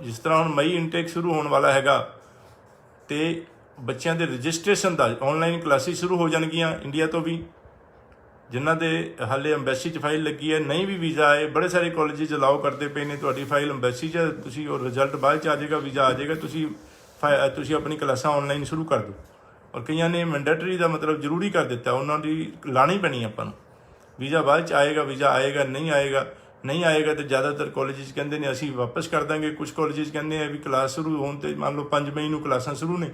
ਜਿਸ ਤਰ੍ਹਾਂ ਹੁਣ ਮਈ ਇਨਟੇਕ ਸ਼ੁਰੂ ਹੋਣ ਵਾਲਾ ਹੈਗਾ ਅਤੇ ਬੱਚਿਆਂ ਦੇ ਰਜਿਸਟ੍ਰੇਸ਼ਨ ਦਾ ਔਨਲਾਈਨ ਕਲਾਸਿਸ ਸ਼ੁਰੂ ਹੋ ਜਾਣਗੀਆਂ ਇੰਡੀਆ ਤੋਂ ਵੀ, ਜਿਨ੍ਹਾਂ ਦੇ ਹਾਲੇ ਅੰਬੈਸੀ 'ਚ ਫਾਈਲ ਲੱਗੀ ਹੈ, ਨਹੀਂ ਵੀ ਵੀਜ਼ਾ ਆਏ। ਬੜੇ ਸਾਰੇ ਕਾਲਜਿਸ ਅਲਾਓ ਕਰਦੇ ਪਏ ਨੇ, ਤੁਹਾਡੀ ਫਾਈਲ ਅੰਬੈਸੀ 'ਚ ਤੁਸੀਂ ਉਹ ਰਿਜ਼ਲਟ ਬਾਅਦ 'ਚ ਆ ਜਾਏਗਾ, ਵੀਜ਼ਾ ਆ ਜਾਏਗਾ, ਤੁਸੀਂ ਆਪਣੀ ਕਲਾਸਾਂ ਔਨਲਾਈਨ ਸ਼ੁਰੂ ਕਰ ਦਿਓ। ਔਰ ਕਈਆਂ ਨੇ ਮੈਂਡੇਟਰੀ ਦਾ ਮਤਲਬ ਜ਼ਰੂਰੀ ਕਰ ਦਿੱਤਾ, ਉਹਨਾਂ ਦੀ ਲਾਣੀ ਪੈਣੀ ਆਪਾਂ ਨੂੰ। ਵੀਜ਼ਾ ਬਾਅਦ 'ਚ ਆਏਗਾ, ਵੀਜ਼ਾ ਆਏਗਾ ਨਹੀਂ ਆਏਗਾ ਤਾਂ ਜ਼ਿਆਦਾਤਰ ਕਾਲਜਿਸ ਕਹਿੰਦੇ ਨੇ ਅਸੀਂ ਵਾਪਸ ਕਰ ਦਾਂਗੇ। ਕੁਝ ਕਾਲਜਿਸ ਕਹਿੰਦੇ ਆ ਵੀ ਕਲਾਸ ਸ਼ੁਰੂ ਹੋਣ 'ਤੇ ਮੰਨ ਲਓ 5 ਮਈ ਨੂੰ ਕਲਾਸਾਂ ਸ਼ੁਰੂ ਨੇ,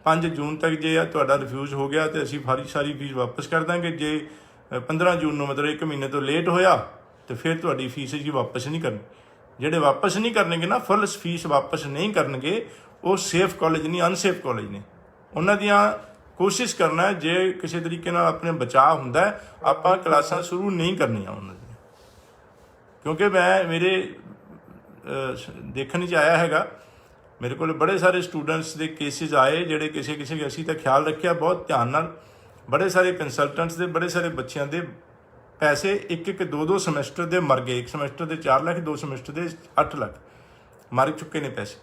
5 ਜੂਨ ਤੱਕ ਜੇ ਤੁਹਾਡਾ ਰਿਫਿਊਜ਼ ਹੋ ਗਿਆ ਤਾਂ ਅਸੀਂ ਸਾਰੀ ਫੀਸ ਵਾਪਸ ਕਰ ਦਾਂਗੇ। ਜੇ 15 ਜੂਨ ਨੂੰ ਮਤਲਬ 1 ਮਹੀਨੇ ਤੋਂ ਲੇਟ ਹੋਇਆ ਤਾਂ ਫਿਰ ਤੁਹਾਡੀ ਫੀਸ ਜੀ ਵਾਪਸ ਨਹੀਂ ਕਰਨੀ। ਜਿਹੜੇ ਵਾਪਸ ਨਹੀਂ ਕਰਨਗੇ ਨਾ, ਫੁੱਲ ਫੀਸ ਵਾਪਸ ਨਹੀਂ ਕਰਨਗੇ, ਉਹ ਸੇਫ ਕਾਲਜ ਨਹੀਂ, ਅਨਸੇਫ ਕਾਲਜ ਨੇ। ਉਹਨਾਂ ਦੀਆਂ ਕੋਸ਼ਿਸ਼ ਕਰਨਾ ਜੇ ਕਿਸੇ ਤਰੀਕੇ ਨਾਲ ਆਪਣੇ ਬਚਾਅ ਹੁੰਦਾ ਆਪਾਂ ਕਲਾਸਾਂ ਸ਼ੁਰੂ ਨਹੀਂ ਕਰਨੀਆਂ ਉਹਨਾਂ ਦੀਆਂ। ਕਿਉਂਕਿ ਮੇਰੇ ਦੇਖਣ 'ਚ ਆਇਆ ਹੈਗਾ, ਮੇਰੇ ਕੋਲ ਬੜੇ ਸਾਰੇ ਸਟੂਡੈਂਟਸ ਦੇ ਕੇਸਿਸ ਆਏ ਜਿਹੜੇ ਕਿਸੇ ਅਸੀਂ ਤਾਂ ਖਿਆਲ ਰੱਖਿਆ ਬਹੁਤ ਧਿਆਨ ਨਾਲ, ਬੜੇ ਸਾਰੇ ਕੰਸਲਟੈਂਟਸ ਦੇ, ਬੜੇ ਸਾਰੇ ਬੱਚਿਆਂ ਦੇ ਪੈਸੇ ਇੱਕ ਇੱਕ ਦੋ ਦੋ ਸਮੈਸਟਰ ਦੇ ਮਰ ਗਏ। ਇੱਕ ਸਮੈਸਟਰ ਦੇ 4 ਲੱਖ, 2 ਸਮੈਸਟਰ ਦੇ 8 ਲੱਖ ਮਰ ਚੁੱਕੇ ਨੇ ਪੈਸੇ।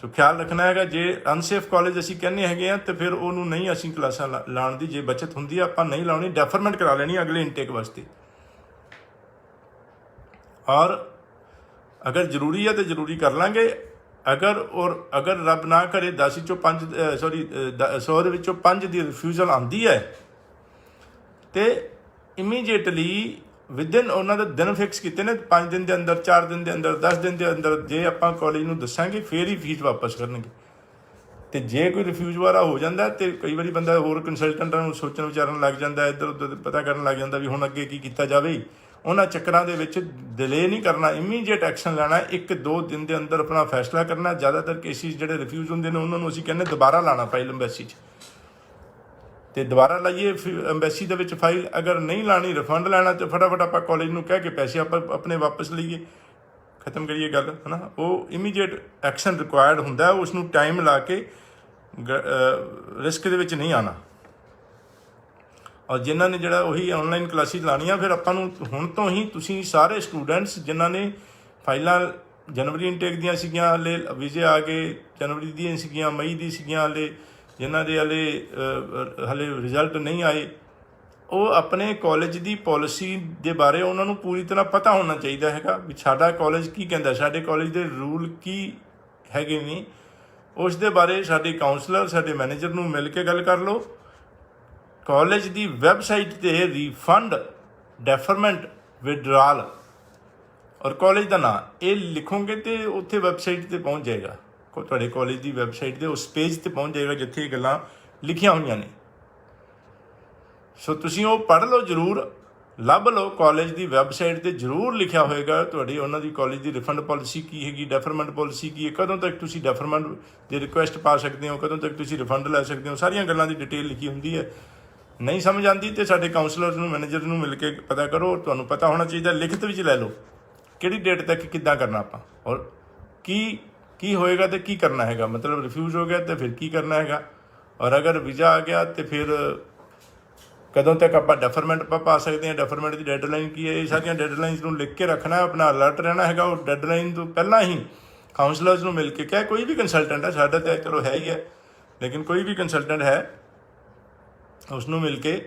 ਸੋ ਖਿਆਲ ਰੱਖਣਾ ਹੈਗਾ, ਜੇ ਅਨਸੇਫ ਕਾਲਜ ਅਸੀਂ ਕਹਿੰਦੇ ਹੈਗੇ ਆ ਤੇ ਫਿਰ ਉਹਨੂੰ ਨਹੀਂ ਅਸੀਂ ਕਲਾਸਾਂ ਲਾਉਣ ਦੀ ਜੇ ਬਚਤ ਹੁੰਦੀ ਆ ਆਪਾਂ ਨਹੀਂ ਲਾਉਣੀ, ਡੈਫਰਮੈਂਟ ਕਰਾ ਲੈਣੀ ਅਗਲੇ ਇਨਟੇਕ ਵਾਸਤੇ। ਔਰ ਅਗਰ ਜ਼ਰੂਰੀ ਹੈ ਤਾਂ ਜ਼ਰੂਰੀ ਕਰ ਲਾਂਗੇ। ਅਗਰ ਰੱਬ ਨਾ ਕਰੇ 10 ਵਿੱਚੋਂ 5 100 ਦੇ ਵਿੱਚੋਂ 5 ਦੀ ਰਿਫਿਊਜ਼ਲ ਆਉਂਦੀ ਹੈ ਤੇ ਇਮੀਡੀਏਟਲੀ ਵਿਦਿਨ ਉਹਨਾਂ ਦੇ ਦਿਨ ਫਿਕਸ ਕੀਤੇ ਨੇ, 5 ਦਿਨ ਦੇ ਅੰਦਰ, 4 ਦਿਨ ਦੇ ਅੰਦਰ, 10 ਦਿਨ ਦੇ ਅੰਦਰ ਜੇ ਆਪਾਂ ਕਾਲਜ ਨੂੰ ਦੱਸਾਂਗੇ ਫਿਰ ਹੀ ਫੀਸ ਵਾਪਸ ਕਰਨਗੇ। ਤੇ ਜੇ ਕੋਈ ਰਿਫਿਊਜ਼ ਵਾਲਾ ਹੋ ਜਾਂਦਾ ਤੇ ਕਈ ਵਾਰੀ ਬੰਦਾ ਹੋਰ ਕੰਸਲਟੈਂਟਾਂ ਨੂੰ ਸੋਚਣ ਵਿਚਾਰਨ ਲੱਗ ਜਾਂਦਾ, ਇੱਧਰ ਉੱਧਰ ਪਤਾ ਕਰਨ ਲੱਗ ਜਾਂਦਾ ਵੀ ਹੁਣ ਅੱਗੇ ਕੀ ਕੀਤਾ ਜਾਵੇ। ਉਹਨਾਂ ਚੱਕਰਾਂ ਦੇ ਵਿੱਚ ਡਿਲੇ ਨਹੀਂ ਕਰਨਾ, ਇਮੀਡੀਏਟ ਐਕਸ਼ਨ ਲੈਣਾ। 1-2 ਦਿਨ ਦੇ ਅੰਦਰ ਆਪਣਾ ਫੈਸਲਾ ਕਰਨਾ। ਜ਼ਿਆਦਾਤਰ ਕੇਸਿਸ ਜਿਹੜੇ ਰਿਫਿਊਜ਼ ਹੁੰਦੇ ਨੇ ਉਹਨਾਂ ਨੂੰ ਅਸੀਂ ਕਹਿੰਦੇ ਦੁਬਾਰਾ ਲਾਉਣਾ ਫਾਈਲ ਅੰਬੈਸੀ 'ਚ, ਤੇ ਦੁਬਾਰਾ ਲਾਈਏ ਅੰਬੈਸੀ ਦੇ ਵਿੱਚ ਫਾਈਲ। ਅਗਰ ਨਹੀਂ ਲਾਣੀ, ਰਿਫੰਡ ਲੈਣਾ, ਤੇ ਫਟਾਫਟ ਆਪਾਂ ਕਾਲਜ ਨੂੰ ਕਹਿ ਕੇ ਪੈਸੇ ਆਪਾਂ ਆਪਣੇ ਵਾਪਸ ਲਈਏ, ਖਤਮ ਕਰੀਏ ਗੱਲ, ਹੈ ਨਾ। ਉਹ ਇਮੀਡੀਏਟ ਐਕਸ਼ਨ ਰਿਕੁਆਇਰਡ ਹੁੰਦਾ, ਉਸ ਨੂੰ ਟਾਈਮ ਲਾ ਕੇ ਰਿਸਕ ਦੇ ਵਿੱਚ ਨਹੀਂ ਆਉਣਾ। ਔਰ ਜਿਨ੍ਹਾਂ ਨੇ ਜਿਹੜਾ ਉਹੀ ਆਨਲਾਈਨ ਕਲਾਸਿਸ ਲਾਉਣੀਆਂ, ਫਿਰ ਆਪਾਂ ਨੂੰ ਹੁਣ ਤੋਂ ਹੀ ਤੁਸੀਂ ਸਾਰੇ ਸਟੂਡੈਂਟਸ ਜਿਨ੍ਹਾਂ ਨੇ ਫਾਈਲਾਂ ਜਨਵਰੀ ਇਨਟੇਕ ਦੀਆਂ ਸੀਗੀਆਂ, ਹਲੇ ਵੀਜ਼ੇ ਆ ਗਏ, ਜਨਵਰੀ ਦੀਆਂ ਸੀਗੀਆਂ, ਮਈ ਦੀ ਸੀਗੀਆਂ, ਜਿਨ੍ਹਾਂ ਦੇ ਹਲੇ ਰਿਜ਼ਲਟ ਨਹੀਂ ਆਏ, ਉਹ ਆਪਣੇ ਕਾਲਜ ਦੀ ਪਾਲਿਸੀ ਦੇ ਬਾਰੇ ਉਹਨਾਂ ਨੂੰ ਪੂਰੀ ਤਰ੍ਹਾਂ ਪਤਾ ਹੋਣਾ ਚਾਹੀਦਾ ਹੈਗਾ ਵੀ ਸਾਡਾ ਕਾਲਜ ਕੀ ਕਹਿੰਦਾ, ਸਾਡੇ ਕਾਲਜ ਦੇ ਰੂਲ ਕੀ ਹੈਗੇ ਨੇ। ਉਸ ਦੇ ਬਾਰੇ ਸਾਡੇ ਕਾਉਂਸਲਰ, ਸਾਡੇ ਮੈਨੇਜਰ ਨੂੰ ਮਿਲ ਕੇ ਗੱਲ ਕਰ ਲਓ। ਕਾਲਜ ਦੀ ਵੈਬਸਾਈਟ 'ਤੇ ਰੀਫੰਡ, ਡੈਫਰਮੈਂਟ, ਵਿਡਰਾਲ ਔਰ ਕਾਲਜ ਦਾ ਨਾਂ ਇਹ ਲਿਖੋਗੇ ਤੇ ਉੱਥੇ ਵੈਬਸਾਈਟ 'ਤੇ ਪਹੁੰਚ ਜਾਏਗਾ। ਤੁਹਾਡੇ ਕਾਲਜ ਦੀ ਵੈਬਸਾਈਟ 'ਤੇ ਉਸ ਪੇਜ 'ਤੇ ਪਹੁੰਚ ਜਾਏਗਾ ਜਿੱਥੇ ਇਹ ਗੱਲਾਂ ਲਿਖੀਆਂ ਹੋਈਆਂ ਨੇ। ਸੋ ਤੁਸੀਂ ਉਹ ਪੜ੍ਹ ਲਓ, ਜ਼ਰੂਰ ਲੱਭ ਲਓ। ਕਾਲਜ ਦੀ ਵੈਬਸਾਈਟ 'ਤੇ ਜ਼ਰੂਰ ਲਿਖਿਆ ਹੋਏਗਾ ਤੁਹਾਡੀ ਉਹਨਾਂ ਦੀ ਕਾਲਜ ਦੀ ਰਿਫੰਡ ਪਾਲਿਸੀ ਕੀ ਹੈਗੀ, ਡੈਫਰਮੈਂਟ ਪਾਲਿਸੀ ਕੀ ਹੈ, ਕਦੋਂ ਤੱਕ ਤੁਸੀਂ ਡੈਫਰਮੈਂਟ ਦੀ ਰਿਕੁਐਸਟ ਪਾ ਸਕਦੇ ਹੋ, ਕਦੋਂ ਤੱਕ ਤੁਸੀਂ ਰਿਫੰਡ ਲੈ ਸਕਦੇ ਹੋ, ਸਾਰੀਆਂ ਗੱਲਾਂ ਦੀ ਡਿਟੇਲ ਲਿਖੀ ਹੁੰਦੀ ਹੈ। ਨਹੀਂ ਸਮਝ ਆਉਂਦੀ ਤੇ ਸਾਡੇ ਕਾਉਂਸਲਰ ਨੂੰ, ਮੈਨੇਜਰ ਨੂੰ ਮਿਲ ਕੇ ਪਤਾ ਕਰੋ। ਤੁਹਾਨੂੰ ਪਤਾ ਹੋਣਾ ਚਾਹੀਦਾ, ਲਿਖਤ ਵਿੱਚ ਲੈ ਲਓ ਕਿਹੜੀ ਡੇਟ ਤੱਕ ਕਿੱਦਾਂ ਕਰਨਾ ਆਪਾਂ, ਔਰ ਕੀ ਹੋਏਗਾ ਤੇ ਕੀ ਕਰਨਾ ਹੈਗਾ। ਮਤਲਬ ਰਿਫਿਊਜ਼ ਹੋ ਗਿਆ ਤੇ ਫਿਰ ਕੀ ਕਰਨਾ ਹੈਗਾ, ਔਰ ਅਗਰ ਵੀਜ਼ਾ ਆ ਗਿਆ ਤੇ ਫਿਰ ਕਦੋਂ ਤੱਕ ਆਪਾਂ ਡੈਫਰਮੈਂਟ ਪਾ ਸਕਦੇ ਹਾਂ, ਡੈਫਰਮੈਂਟ ਦੀ ਡੈਡਲਾਈਨ ਕੀ ਹੈ। ਇਹ ਸਾਰੀਆਂ ਡੈਡਲਾਈਨਸ ਨੂੰ ਲਿਖ ਕੇ ਰੱਖਣਾ, ਆਪਣਾ ਅਲਰਟ ਰਹਿਣਾ ਹੈਗਾ। ਉਹ ਡੈਡਲਾਈਨ ਤੋਂ ਪਹਿਲਾਂ ਹੀ ਕਾਉਂਸਲਰਸ ਨੂੰ ਮਿਲ ਕੇ ਕਿਹਾ, ਕੋਈ ਵੀ ਕੰਸਲਟੈਂਟ ਹੈ, ਸਾਡਾ ਤਾਂ ਚਲੋ ਹੈ ਹੀ ਹੈ, ਲੇਕਿਨ ਕੋਈ ਵੀ ਕੰਸਲਟੈਂਟ ਹੈ ਉਸ ਨੂੰ ਮਿਲ ਕੇ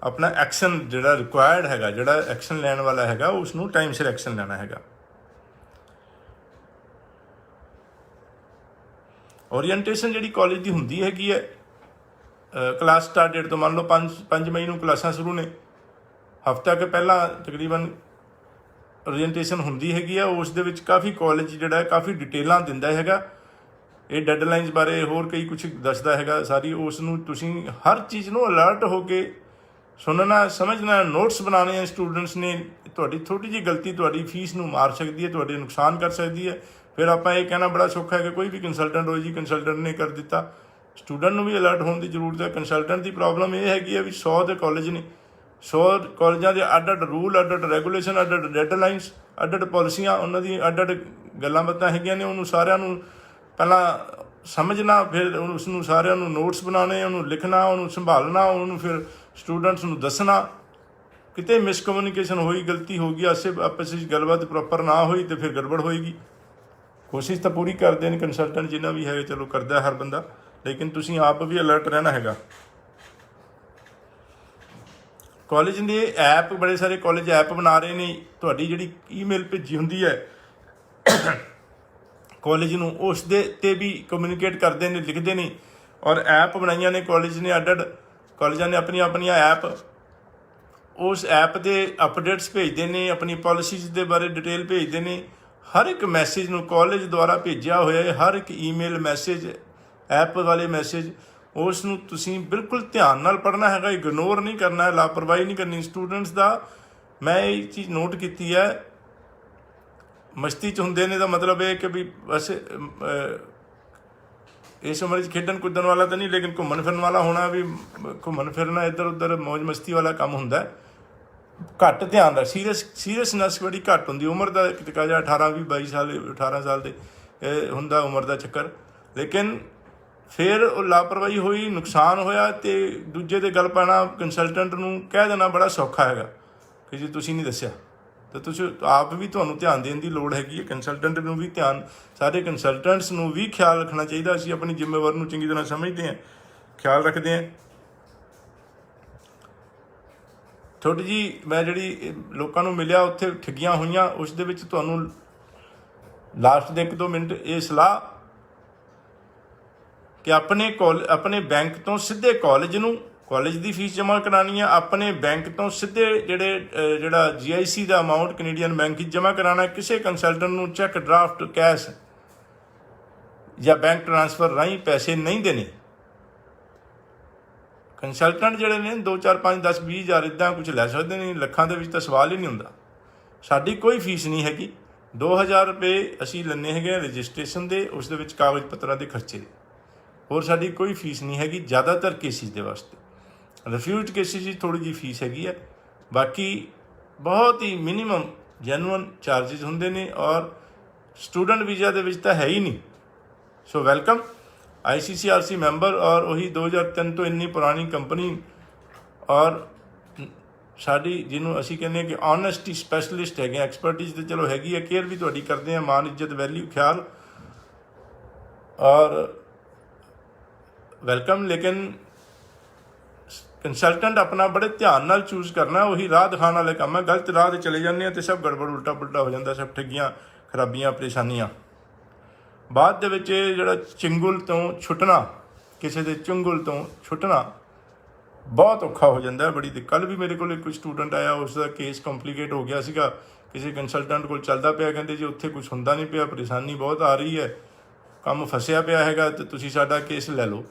ਆਪਣਾ ਐਕਸ਼ਨ ਜਿਹੜਾ ਰਿਕੁਆਇਰਡ ਹੈਗਾ, ਜਿਹੜਾ ਐਕਸ਼ਨ ਲੈਣ ਵਾਲਾ ਹੈਗਾ, ਉਸ ਨੂੰ ਟਾਈਮ ਸਿਰ ਐਕਸ਼ਨ ਲੈਣਾ ਹੈਗਾ। ਓਰੀਐਂਟੇਸ਼ਨ ਜਿਹੜੀ ਕਾਲਜ ਦੀ ਹੁੰਦੀ ਹੈਗੀ ਹੈ, ਕਲਾਸ ਸਟਾਰਟ ਡੇਟ ਤੋਂ ਮੰਨ ਲਓ 5 ਮਈ ਨੂੰ ਕਲਾਸਾਂ ਸ਼ੁਰੂ ਨੇ, ਹਫ਼ਤਾ ਕੁ ਪਹਿਲਾਂ ਤਕਰੀਬਨ ਓਰੀਐਂਟੇਸ਼ਨ ਹੁੰਦੀ ਹੈਗੀ ਆ। ਉਸ ਦੇ ਵਿੱਚ ਕਾਫੀ ਕਾਲਜ ਜਿਹੜਾ ਕਾਫੀ ਡਿਟੇਲਾਂ ਦਿੰਦਾ ਹੈਗਾ, ਇਹ ਡੈਡਲਾਈਨਸ ਬਾਰੇ ਹੋਰ ਕਈ ਕੁਛ ਦੱਸਦਾ ਹੈਗਾ ਸਾਰੀ। ਉਸ ਨੂੰ ਤੁਸੀਂ ਹਰ ਚੀਜ਼ ਨੂੰ ਅਲਰਟ ਹੋ ਕੇ ਸੁਣਨਾ, ਸਮਝਣਾ, ਨੋਟਸ ਬਣਾਉਣੇ ਆ। ਸਟੂਡੈਂਟਸ ਨੇ ਤੁਹਾਡੀ ਥੋੜ੍ਹੀ ਜਿਹੀ ਗਲਤੀ ਤੁਹਾਡੀ ਫੀਸ ਨੂੰ ਮਾਰ ਸਕਦੀ ਹੈ, ਤੁਹਾਡੇ ਨੁਕਸਾਨ ਕਰ ਸਕਦੀ ਹੈ। ਫਿਰ ਆਪਾਂ ਇਹ ਕਹਿਣਾ ਬੜਾ ਸੌਖਾ ਹੈ ਕਿ ਕੋਈ ਵੀ ਕੰਸਲਟੈਂਟ ਹੋਏ ਜੀ, ਕੰਸਲਟੈਂਟ ਨੇ ਕਰ ਦਿੱਤਾ। ਸਟੂਡੈਂਟ ਨੂੰ ਵੀ ਅਲਰਟ ਹੋਣ ਦੀ ਜ਼ਰੂਰਤ ਹੈ। ਕੰਸਲਟੈਂਟ ਦੀ ਪ੍ਰੋਬਲਮ ਇਹ ਹੈਗੀ ਹੈ ਵੀ 100 ਦੇ ਕਾਲਜ ਨੇ, 100 ਕਾਲਜਾਂ ਦੇ ਅੱਡ-ਅੱਡ ਰੂਲ, ਅੱਡ-ਅੱਡ ਰੈਗੂਲੇਸ਼ਨ, ਅੱਡ-ਅੱਡ ਡੈਡਲਾਈਨਸ, ਅੱਡ-ਅੱਡ ਪਾਲਿਸੀਆਂ, ਉਹਨਾਂ ਦੀ ਅੱਡ-ਅੱਡ ਗੱਲਾਂ ਬਾਤਾਂ ਹੈਗੀਆਂ ਨੇ। ਉਹਨੂੰ ਸਾਰਿਆਂ ਨੂੰ ਪਹਿਲਾਂ ਸਮਝਣਾ, ਫਿਰ ਉਸ ਨੂੰ ਸਾਰਿਆਂ ਨੂੰ ਨੋਟਸ ਬਣਾਉਣੇ, ਉਹਨੂੰ ਲਿਖਣਾ, ਉਹਨੂੰ ਸੰਭਾਲਣਾ, ਉਹਨੂੰ ਫਿਰ ਸਟੂਡੈਂਟਸ ਨੂੰ ਦੱਸਣਾ। ਕਿਤੇ ਮਿਸਕਮਿਊਨੀਕੇਸ਼ਨ ਹੋਈ, ਗਲਤੀ ਹੋ ਗਈ, ਆਪਸ ਵਿੱਚ ਗੱਲਬਾਤ ਪ੍ਰੋਪਰ ਨਾ ਹੋਈ ਤੇ ਫਿਰ ਗੜਬੜ ਹੋਏਗੀ। ਕੋਸ਼ਿਸ਼ ਤਾਂ ਪੂਰੀ ਕਰਦੇ ਨੇ ਕੰਸਲਟੈਂਟ ਜਿੰਨਾ ਵੀ ਹੈ, ਚਲੋ ਕਰਦਾ ਹਰ ਬੰਦਾ, ਲੇਕਿਨ ਤੁਸੀਂ ਆਪ ਵੀ ਅਲਰਟ ਰਹਿਣਾ ਹੈਗਾ। ਕਾਲਜ ਦੇ ਐਪ, ਬੜੇ ਸਾਰੇ ਕਾਲਜ ਐਪ ਬਣਾ ਰਹੇ ਨੇ। ਤੁਹਾਡੀ ਜਿਹੜੀ ਈਮੇਲ ਭੇਜੀ ਹੁੰਦੀ ਹੈ ਕਾਲਜ ਨੂੰ, ਉਸ ਦੇ 'ਤੇ ਵੀ ਕਮਿਊਨੀਕੇਟ ਕਰਦੇ ਨੇ, ਲਿਖਦੇ ਨੇ। ਔਰ ਐਪ ਬਣਾਈਆਂ ਨੇ ਕਾਲਜ ਨੇ, ਅੱਡ-ਅੱਡ ਕਾਲਜਾਂ ਨੇ ਆਪਣੀਆਂ ਐਪ। ਉਸ ਐਪ 'ਤੇ ਅਪਡੇਟਸ ਭੇਜਦੇ ਨੇ, ਆਪਣੀ ਪਾਲਿਸੀਜ਼ ਦੇ ਬਾਰੇ ਡਿਟੇਲ ਭੇਜਦੇ ਨੇ। ਹਰ ਇੱਕ ਮੈਸੇਜ ਨੂੰ ਕਾਲਜ ਦੁਆਰਾ ਭੇਜਿਆ ਹੋਇਆ ਹੈ, ਹਰ ਇੱਕ ਈਮੇਲ ਮੈਸੇਜ, ਐਪ ਵਾਲੇ ਮੈਸੇਜ, ਉਸ ਨੂੰ ਤੁਸੀਂ ਬਿਲਕੁਲ ਧਿਆਨ ਨਾਲ ਪੜ੍ਹਨਾ ਹੈਗਾ, ਇਗਨੋਰ ਨਹੀਂ ਕਰਨਾ, ਲਾਪਰਵਾਹੀ ਨਹੀਂ ਕਰਨੀ ਸਟੂਡੈਂਟਸ ਦਾ। ਮੈਂ ਇਹ ਚੀਜ਼ ਨੋਟ ਕੀਤੀ ਹੈ, ਮਸਤੀ 'ਚ ਹੁੰਦੇ ਨੇ ਦਾ ਮਤਲਬ ਇਹ ਕਿ ਵੀ ਬਸ ਇਸ ਉਮਰ 'ਚ ਖੇਡਣ ਕੁੱਦਣ ਵਾਲਾ ਤਾਂ ਨਹੀਂ, ਲੇਕਿਨ ਘੁੰਮਣ ਫਿਰਨ ਵਾਲਾ ਹੋਣਾ ਵੀ। ਘੁੰਮਣ ਫਿਰਨਾ, ਇੱਧਰ ਉੱਧਰ ਮੌਜ ਮਸਤੀ ਵਾਲਾ ਕੰਮ ਹੁੰਦਾ। ਘੱਟ ਧਿਆਨ ਦਾ, ਸੀਰੀਅਸਨੈਸ ਬੜੀ ਘੱਟ ਹੁੰਦੀ ਉਮਰ ਦਾ। ਟਿਕਾ ਜਾ 18-20-22 ਸਾਲ, 18 ਸਾਲ ਦੇ ਹੁੰਦਾ ਉਮਰ ਦਾ ਚੱਕਰ। ਲੇਕਿਨ ਫਿਰ ਉਹ ਲਾਪਰਵਾਹੀ ਹੋਈ, ਨੁਕਸਾਨ ਹੋਇਆ, ਅਤੇ ਦੂਜੇ 'ਤੇ ਗੱਲ ਪਾਉਣਾ, ਕੰਸਲਟੈਂਟ ਨੂੰ ਕਹਿ ਦੇਣਾ ਬੜਾ ਸੌਖਾ ਹੈਗਾ। ਕਿ ਜੇ ਤੁਸੀਂ ਨਹੀਂ ਦੱਸਿਆ ਤਾਂ ਤੁਸੀਂ ਆਪ ਵੀ ਤੁਹਾਨੂੰ ਧਿਆਨ ਦੇਣ ਦੀ ਲੋੜ ਹੈਗੀ ਹੈ। ਕੰਸਲਟੈਂਟ ਨੂੰ ਵੀ ਧਿਆਨ, ਸਾਰੇ ਕੰਸਲਟੈਂਟਸ ਨੂੰ ਵੀ ਖਿਆਲ ਰੱਖਣਾ ਚਾਹੀਦਾ। ਅਸੀਂ ਆਪਣੀ ਜ਼ਿੰਮੇਵਾਰੀ ਨੂੰ ਚੰਗੀ ਤਰ੍ਹਾਂ ਸਮਝਦੇ ਹਾਂ, ਖਿਆਲ ਰੱਖਦੇ ਹਾਂ। ਥੋੜ੍ਹੀ ਜਿਹੀ ਮੈਂ ਜਿਹੜੀ ਲੋਕਾਂ ਨੂੰ ਮਿਲਿਆ ਉੱਥੇ ਠੱਗੀਆਂ ਹੋਈਆਂ, ਉਸ ਦੇ ਵਿੱਚ ਤੁਹਾਨੂੰ ਲਾਸਟ ਦੇ 1-2 ਮਿੰਟ ਇਹ ਸਲਾਹ ਕਿ ਆਪਣੇ ਬੈਂਕ ਤੋਂ ਸਿੱਧੇ ਕਾਲਜ ਦੀ ਫੀਸ ਜਮ੍ਹਾਂ ਕਰਾਉਣੀ ਆ, ਆਪਣੇ ਬੈਂਕ ਤੋਂ ਸਿੱਧੇ ਜਿਹੜਾ GIC ਦਾ ਅਮਾਊਂਟ ਕੈਨੇਡੀਅਨ ਬੈਂਕ ਵਿੱਚ ਜਮ੍ਹਾਂ ਕਰਾਉਣਾ। ਕਿਸੇ ਕੰਸਲਟੈਂਟ ਨੂੰ ਚੈੱਕ, ਡਰਾਫਟ, ਕੈਸ਼ ਜਾਂ ਬੈਂਕ ਟ੍ਰਾਂਸਫਰ ਰਾਹੀਂ ਪੈਸੇ ਨਹੀਂ ਦੇਣੇ। ਕੰਸਲਟੈਂਟ ਜਿਹੜੇ ਨੇ 2, 4, 5, 10, 20 ਹਜ਼ਾਰ ਇੱਦਾਂ ਕੁਝ ਲੈ ਸਕਦੇ ਨੇ, ਲੱਖਾਂ ਦੇ ਵਿੱਚ ਤਾਂ ਸਵਾਲ ਹੀ ਨਹੀਂ ਹੁੰਦਾ। ਸਾਡੀ ਕੋਈ ਫੀਸ ਨਹੀਂ ਹੈਗੀ। 2000 ਰੁਪਏ ਅਸੀਂ ਲੈਂਦੇ ਹੈਗੇ ਰਜਿਸਟ੍ਰੇਸ਼ਨ ਦੇ, ਉਸ ਦੇ ਵਿੱਚ ਕਾਗਜ਼ ਪੱਤਰਾਂ ਦੇ ਖਰਚੇ ਦੇ, ਹੋਰ ਸਾਡੀ ਕੋਈ ਫੀਸ ਨਹੀਂ ਹੈਗੀ। ਜ਼ਿਆਦਾਤਰ ਕੇਸਿਸ ਦੇ ਵਾਸਤੇ, ਰਿਫਿਊਜ਼ਡ ਕੇਸਿਸ ਦੀ ਥੋੜ੍ਹੀ ਜਿਹੀ ਫੀਸ ਹੈਗੀ ਹੈ, ਬਾਕੀ ਬਹੁਤ ਹੀ ਮਿਨੀਮਮ ਜੈਨੂਅਨ ਚਾਰਜਿਸ ਹੁੰਦੇ ਨੇ, ਔਰ ਸਟੂਡੈਂਟ ਵੀਜ਼ਾ ਦੇ ਵਿੱਚ ਤਾਂ ਹੈ ਹੀ ਨਹੀਂ। ਸੋ ਵੈਲਕਮ, ICCRC ਮੈਂਬਰ, ਔਰ ਉਹੀ 2003 ਤੋਂ ਇੰਨੀ ਪੁਰਾਣੀ ਕੰਪਨੀ, ਔਰ ਸਾਡੀ ਜਿਹਨੂੰ ਅਸੀਂ ਕਹਿੰਦੇ ਹਾਂ ਕਿ ਓਨੈਸਟੀ ਸਪੈਸ਼ਲਿਸਟ ਹੈਗੇ, ਐਕਸਪਰਟਿਜ਼ ਤਾਂ ਚਲੋ ਹੈਗੀ ਹੈ, ਕੇਅਰ ਵੀ ਤੁਹਾਡੀ ਕਰਦੇ ਹਾਂ, ਮਾਨ, ਇੱਜ਼ਤ, ਵੈਲਿਊ, ਖਿਆਲ, ਔਰ ਵੈਲਕਮ। ਲੇਕਿਨ ਕੰਸਲਟੈਂਟ ਆਪਣਾ ਬੜੇ ਧਿਆਨ ਨਾਲ ਚੂਜ਼ ਕਰਨਾ। ਉਹੀ ਰਾਹ ਦਿਖਾਉਣ ਵਾਲੇ ਕੰਮ ਹੈ। ਗਲਤ ਰਾਹ 'ਤੇ ਚਲੇ ਜਾਂਦੇ ਹਾਂ ਅਤੇ ਸਭ ਗੜਬੜ, ਉਲਟਾ ਪੁਲਟਾ ਹੋ ਜਾਂਦਾ, ਸਭ ਠੱਗੀਆਂ, ਖਰਾਬੀਆਂ, ਪਰੇਸ਼ਾਨੀਆਂ। ਬਾਅਦ ਦੇ ਵਿੱਚ ਜਿਹੜਾ ਚੁੰਗਲ ਤੋਂ ਛੁੱਟਣਾ, ਕਿਸੇ ਦੇ ਚੁੰਗਲ ਤੋਂ ਛੁੱਟਣਾ ਬਹੁਤ ਔਖਾ ਹੋ ਜਾਂਦਾ ਹੈ। ਬੜੀ ਕੱਲ੍ਹ ਵੀ ਮੇਰੇ ਕੋਲ ਕੋਈ ਸਟੂਡੈਂਟ ਆਇਆ, ਉਸ ਦਾ ਕੇਸ ਕੰਪਲੀਕੇਟ ਹੋ ਗਿਆ ਸੀਗਾ, ਕਿਸੇ ਕੰਸਲਟੈਂਟ ਕੋਲ ਚੱਲਦਾ ਪਿਆ, ਕਹਿੰਦੇ ਜੀ ਉੱਥੇ ਕੁਛ ਹੁੰਦਾ ਨਹੀਂ ਪਿਆ, ਪਰੇਸ਼ਾਨੀ ਬਹੁਤ ਆ ਰਹੀ ਹੈ, ਕੰਮ ਫਸਿਆ ਪਿਆ ਹੈਗਾ, ਅਤੇ ਤੁਸੀਂ ਸਾਡਾ ਕੇਸ ਲੈ ਲਓ।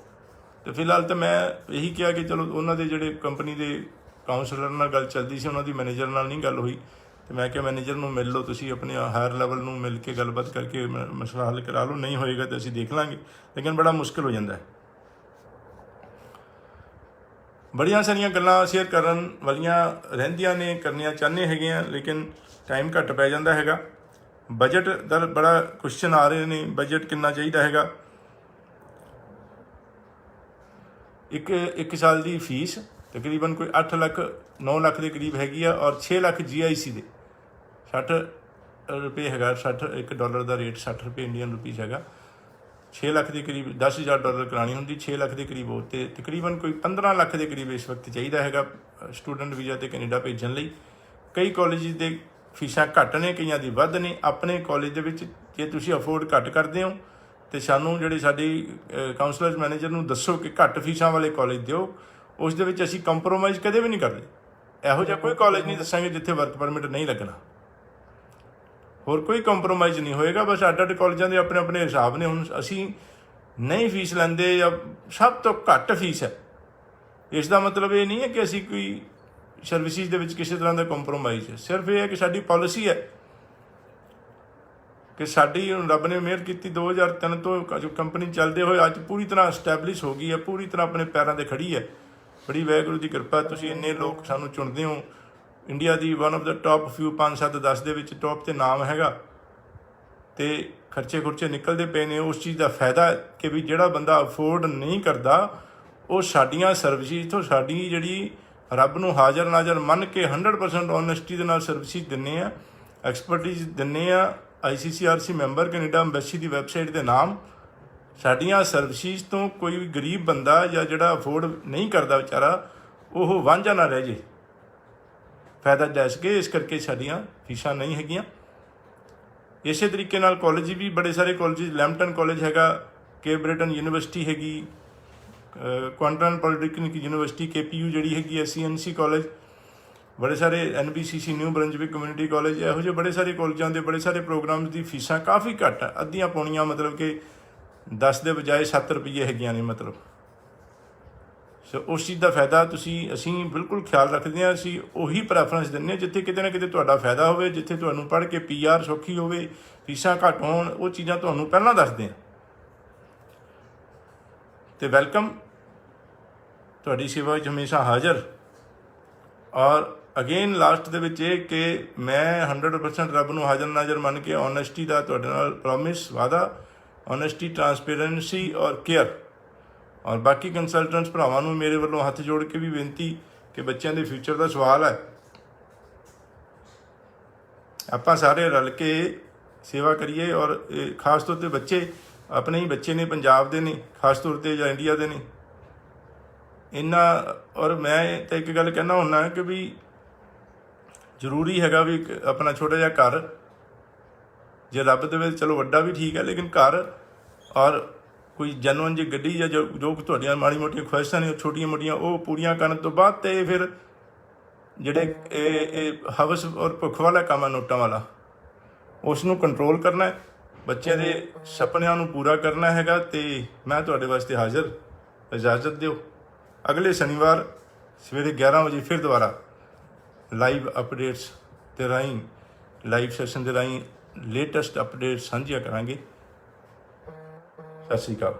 ਅਤੇ ਫਿਲਹਾਲ ਤਾਂ ਮੈਂ ਇਹੀ ਕਿਹਾ ਕਿ ਚਲੋ ਉਹਨਾਂ ਦੇ ਜਿਹੜੇ ਕੰਪਨੀ ਦੇ ਕਾਊਂਸਲਰ ਨਾਲ ਗੱਲ ਚੱਲਦੀ ਸੀ, ਉਹਨਾਂ ਦੀ ਮੈਨੇਜਰ ਨਾਲ ਨਹੀਂ ਗੱਲ ਹੋਈ, ਅਤੇ ਮੈਂ ਕਿਹਾ ਮੈਨੇਜਰ ਨੂੰ ਮਿਲ ਲਓ ਤੁਸੀਂ, ਆਪਣੇ ਹਾਇਰ ਲੈਵਲ ਨੂੰ ਮਿਲ ਕੇ ਗੱਲਬਾਤ ਕਰਕੇ ਮਸਲਾ ਹੱਲ ਕਰਾ ਲਓ, ਨਹੀਂ ਹੋਏਗਾ ਤਾਂ ਅਸੀਂ ਦੇਖ ਲਾਂਗੇ। ਲੇਕਿਨ ਬੜਾ ਮੁਸ਼ਕਿਲ ਹੋ ਜਾਂਦਾ ਹੈ। ਬੜੀਆਂ ਸਾਰੀਆਂ ਗੱਲਾਂ ਸ਼ੇਅਰ ਕਰਨ ਵਾਲੀਆਂ ਰਹਿੰਦੀਆਂ ਨੇ, ਕਰਨੀਆਂ ਚਾਹੁੰਦੇ ਹੈਗੇ ਆ, ਲੇਕਿਨ ਟਾਈਮ ਘੱਟ ਪੈ ਜਾਂਦਾ ਹੈਗਾ। ਬਜਟ ਦਾ ਬੜਾ ਕੁਐਸਚਨ ਆ ਰਹੇ ਨੇ, ਬਜਟ ਕਿੰਨਾ ਚਾਹੀਦਾ ਹੈਗਾ। ਇੱਕ ਸਾਲ ਦੀ ਫੀਸ ਤਕਰੀਬਨ ਕੋਈ 8 ਲੱਖ 9 ਲੱਖ ਦੇ ਕਰੀਬ ਹੈਗੀ ਆ, ਔਰ 6 ਲੱਖ GIC ਦੇ 60 ਰੁਪਏ ਹੈਗਾ। $1 ਦਾ ਰੇਟ 60 ਰੁਪਏ ਇੰਡੀਅਨ ਰੁਪੀਜ਼ ਹੈਗਾ। 6 ਲੱਖ ਦੇ ਕਰੀਬ, $10,000 ਕਰਾਉਣੀ ਹੁੰਦੀ, 6 ਲੱਖ ਦੇ ਕਰੀਬ ਹੋ, ਅਤੇ ਤਕਰੀਬਨ ਕੋਈ 15 ਲੱਖ ਦੇ ਕਰੀਬ ਇਸ ਵਕਤ ਚਾਹੀਦਾ ਹੈਗਾ ਸਟੂਡੈਂਟ ਵੀਜ਼ਾ 'ਤੇ ਕੈਨੇਡਾ ਭੇਜਣ ਲਈ। ਕਈ ਕਾਲਜ ਦੇ ਫੀਸਾਂ ਘੱਟ ਨੇ, ਕਈਆਂ ਦੀ ਵੱਧ ਨੇ। ਆਪਣੇ ਕਾਲਜ ਦੇ ਵਿੱਚ ਜੇ ਤੁਸੀਂ ਅਫੋਰਡ ਘੱਟ ਕਰਦੇ ਹੋ ਅਤੇ ਸਾਨੂੰ ਜਿਹੜੀ ਸਾਡੀ ਕਾਊਂਸਲਰ ਮੈਨੇਜਰ ਨੂੰ ਦੱਸੋ ਕਿ ਘੱਟ ਫੀਸਾਂ ਵਾਲੇ ਕਾਲਜ ਦਿਓ, ਉਸ ਦੇ ਵਿੱਚ ਅਸੀਂ ਕੰਪਰੋਮਾਈਜ਼ ਕਦੇ ਵੀ ਨਹੀਂ ਕਰਦੇ। ਇਹੋ ਜਿਹਾ ਕੋਈ ਕਾਲਜ ਨਹੀਂ ਦੱਸਾਂਗੇ ਜਿੱਥੇ ਵਰਕ ਪਰਮਿਟ ਨਹੀਂ ਲੱਗਣਾ, ਹੋਰ ਕੋਈ ਕੰਪਰੋਮਾਈਜ਼ ਨਹੀਂ ਹੋਏਗਾ। ਬਸ ਅੱਡ ਕਾਲਜਾਂ ਦੇ ਆਪਣੇ ਆਪਣੇ ਹਿਸਾਬ ਨੇ। ਹੁਣ ਅਸੀਂ ਨਹੀਂ ਫੀਸ ਲੈਂਦੇ ਜਾਂ ਸਭ ਤੋਂ ਘੱਟ ਫੀਸ ਹੈ, ਇਸ ਦਾ ਮਤਲਬ ਇਹ ਨਹੀਂ ਹੈ ਕਿ ਅਸੀਂ ਕੋਈ ਸਰਵਿਸਿਜ਼ ਦੇ ਵਿੱਚ ਕਿਸੇ ਤਰ੍ਹਾਂ ਦਾ ਕੰਪਰੋਮਾਈਜ਼ ਹੈ। ਸਿਰਫ ਇਹ ਹੈ ਕਿ ਸਾਡੀ ਪਾਲਿਸੀ ਹੈ ਕਿ ਸਾਡੀ ਹੁਣ ਰੱਬ ਨੇ ਮਿਹਰ ਕੀਤੀ 2003 ਤੋਂ ਜੋ ਕੰਪਨੀ ਚੱਲਦੇ ਹੋਏ ਅੱਜ ਪੂਰੀ ਤਰ੍ਹਾਂ ਐਸਟੈਬਲਿਸ਼ ਹੋ ਗਈ ਹੈ, ਪੂਰੀ ਤਰ੍ਹਾਂ ਆਪਣੇ ਪੈਰਾਂ 'ਤੇ ਖੜ੍ਹੀ ਹੈ। ਬੜੀ ਵਾਹਿਗੁਰੂ ਦੀ ਕਿਰਪਾ, ਤੁਸੀਂ ਇੰਨੇ ਲੋਕ ਸਾਨੂੰ ਚੁਣਦੇ ਹੋ। India the one of the top ਫਿਊ 5, 7, 10 ਦੇ ਵਿੱਚ ਟੌਪ 'ਤੇ ਨਾਮ ਹੈਗਾ, ਅਤੇ ਖਰਚੇ ਖੁਰਚੇ ਨਿਕਲਦੇ ਪਏ ਨੇ। ਉਸ ਚੀਜ਼ ਦਾ ਫਾਇਦਾ ਕਿ ਵੀ ਜਿਹੜਾ ਬੰਦਾ ਅਫੋਰਡ ਨਹੀਂ ਕਰਦਾ, ਉਹ ਸਾਡੀਆਂ ਸਰਵਿਸਿਜ਼ ਤੋਂ, ਸਾਡੀ ਜਿਹੜੀ ਰੱਬ ਨੂੰ ਹਾਜ਼ਰ ਨਾਜ਼ਰ ਮੰਨ ਕੇ 100% ਓਨੈਸਟੀ ਦੇ ਨਾਲ ਸਰਵਿਸਿਜ਼ ਦਿੰਦੇ ਹਾਂ, ਐਕਸਪਰਟਿਜ਼ ਦਿੰਦੇ ਹਾਂ। ICCRC ਮੈਂਬਰ ਕੈਨੇਡਾ ਅੰਬੈਸੀ ਦੀ ਵੈਬਸਾਈਟ ਦੇ ਨਾਮ। ਸਾਡੀਆਂ ਸਰਵਿਸਿਜ਼ ਤੋਂ ਕੋਈ ਵੀ ਗਰੀਬ ਬੰਦਾ ਜਾਂ ਜਿਹੜਾ ਅਫੋਰਡ ਨਹੀਂ ਕਰਦਾ ਵਿਚਾਰਾ, ਉਹ ਵਾਂਝਾ ਨਾ ਰਹਿ ਜੇ, ਫਾਇਦਾ ਲੈ ਸਕੇ। ਇਸ ਕਰਕੇ ਸਾਡੀਆਂ ਫੀਸਾਂ ਨਹੀਂ ਹੈਗੀਆਂ। ਇਸੇ ਤਰੀਕੇ ਨਾਲ ਕਾਲਜ ਵੀ ਬੜੇ ਸਾਰੇ ਕਾਲਜ, ਲੈਂਪਟਨ ਕਾਲਜ ਹੈਗਾ, ਕੇਪ ਬ੍ਰਿਟਨ ਯੂਨੀਵਰਸਿਟੀ ਹੈਗੀ, ਕੁਆਂਟਨ ਪੋਲੀਟੈਕਨਿਕ ਯੂਨੀਵਰਸਿਟੀ KPU ਜਿਹੜੀ ਹੈਗੀ ਹੈ, CNC ਕਾਲਜ, ਬੜੇ ਸਾਰੇ NBCC ਨਿਊ ਬਰੰਜਵਿਕ ਕਮਿਊਨਿਟੀ ਕਾਲਜ, ਇਹੋ ਜਿਹੇ ਬੜੇ ਸਾਰੇ ਕਾਲਜਾਂ ਦੇ ਬੜੇ ਸਾਰੇ ਪ੍ਰੋਗਰਾਮਸ ਦੀ ਫੀਸਾਂ ਕਾਫੀ ਘੱਟ, ਅੱਧੀਆਂ ਪੌਣੀਆਂ, ਮਤਲਬ ਕਿ 10 ਦੇ ਬਜਾਏ 7 ਰੁਪਏ ਹੈਗੀਆਂ ਨੇ ਮਤਲਬ। ਸੋ ਉਸ ਚੀਜ਼ ਦਾ ਫਾਇਦਾ ਅਸੀਂ ਬਿਲਕੁਲ ਖਿਆਲ ਰੱਖਦੇ ਹਾਂ। ਅਸੀਂ ਉਹੀ ਪ੍ਰੈਫਰੈਂਸ ਦਿੰਦੇ ਹਾਂ ਜਿੱਥੇ ਕਿਤੇ ਨਾ ਕਿਤੇ ਤੁਹਾਡਾ ਫਾਇਦਾ ਹੋਵੇ, ਜਿੱਥੇ ਤੁਹਾਨੂੰ ਪੜ੍ਹ ਕੇ PR ਸੌਖੀ ਹੋਵੇ, ਫੀਸਾਂ ਘੱਟ ਹੋਣ, ਉਹ ਚੀਜ਼ਾਂ ਤੁਹਾਨੂੰ ਪਹਿਲਾਂ ਦੱਸਦੇ ਹਾਂ। ਅਤੇ ਵੈਲਕਮ, ਤੁਹਾਡੀ ਸੇਵਾ ਵਿੱਚ ਹਮੇਸ਼ਾ ਹਾਜ਼ਰ। ਔਰ ਅਗੇਨ ਲਾਸਟ ਦੇ ਵਿੱਚ ਇਹ ਕਿ ਮੈਂ 100% ਰੱਬ ਨੂੰ ਹਾਜ਼ਰ ਨਾਜ਼ਰ ਮੰਨ ਕੇ ਓਨੈਸਟੀ ਦਾ ਤੁਹਾਡੇ ਨਾਲ ਪ੍ਰੋਮਿਸ, ਵਾਅਦਾ, ਓਨੈਸਟੀ, ਟਰਾਂਸਪੇਰੈਂਸੀ ਔਰ ਕੇਅਰ। ਔਰ ਬਾਕੀ ਕੰਸਲਟੈਂਟਸ ਭਰਾਵਾਂ ਨੂੰ ਮੇਰੇ ਵੱਲੋਂ ਹੱਥ ਜੋੜ ਕੇ ਵੀ ਬੇਨਤੀ ਕਿ ਬੱਚਿਆਂ ਦੇ ਫਿਊਚਰ ਦਾ ਸਵਾਲ ਹੈ, ਆਪਾਂ ਸਾਰੇ ਰਲ ਕੇ ਸੇਵਾ ਕਰੀਏ। ਔਰ ਖਾਸ ਤੌਰ ਤੇ ਬੱਚੇ ਆਪਣੇ ਹੀ ਬੱਚੇ ਨੇ, ਪੰਜਾਬ ਦੇ ਨੇ ਖਾਸ ਤੌਰ ਤੇ ਜਾਂ ਇੰਡੀਆ ਦੇ ਨੇ ਇਹਨਾਂ। ਔਰ ਮੈਂ ਤਾਂ ਇੱਕ ਗੱਲ ਕਹਿਣਾ ਹੁੰਦਾ ਕਿ ਵੀ ਜ਼ਰੂਰੀ ਹੈਗਾ ਵੀ ਆਪਣਾ ਛੋਟਾ ਜਿਹਾ ਘਰ ਜੇ ਰੱਬ ਦੇਵੇ ਚਲੋ ਵੱਡਾ ਵੀ ਠੀਕ ਹੈ, ਲੇਕਿਨ ਘਰ ਔਰ ਕੋਈ ਜੈਨੂਅਨ ਜੀ ਗੱਡੀ ਜਾਂ ਜੋ ਤੁਹਾਡੀਆਂ ਮਾੜੀ ਮੋਟੀਆਂ ਖੁਆਇਸ਼ਾਂ ਨੇ ਛੋਟੀਆਂ ਮੋਟੀਆਂ ਉਹ ਪੂਰੀਆਂ ਕਰਨ ਤੋਂ ਬਾਅਦ ਤੇ ਫਿਰ ਜਿਹੜੇ ਇਹ ਹਵਸ ਔਰ ਭੁੱਖ ਵਾਲਾ ਕੰਮ ਹੈ ਨੋਟਾਂ ਵਾਲਾ, ਉਸ ਨੂੰ ਕੰਟਰੋਲ ਕਰਨਾ ਹੈ, ਬੱਚਿਆਂ ਦੇ ਸੁਪਨਿਆਂ ਨੂੰ ਪੂਰਾ ਕਰਨਾ ਹੈਗਾ। ਤੇ ਮੈਂ ਤੁਹਾਡੇ ਵਾਸਤੇ ਹਾਜ਼ਰ। ਇਜਾਜ਼ਤ ਦਿਓ, ਅਗਲੇ ਸ਼ਨੀਵਾਰ ਸਵੇਰੇ 11 ਵਜੇ ਫਿਰ ਦੁਬਾਰਾ ਲਾਈਵ ਅਪਡੇਟਸ ਦੇ ਰਾਹੀਂ, ਲਾਈਵ ਸੈਸ਼ਨ ਦੇ ਰਾਹੀਂ ਲੇਟੈਸਟ ਅਪਡੇਟ ਸਾਂਝੀਆਂ ਕਰਾਂਗੇ। ਸਤਿ ਸ਼੍ਰੀ ਅਕਾਲ।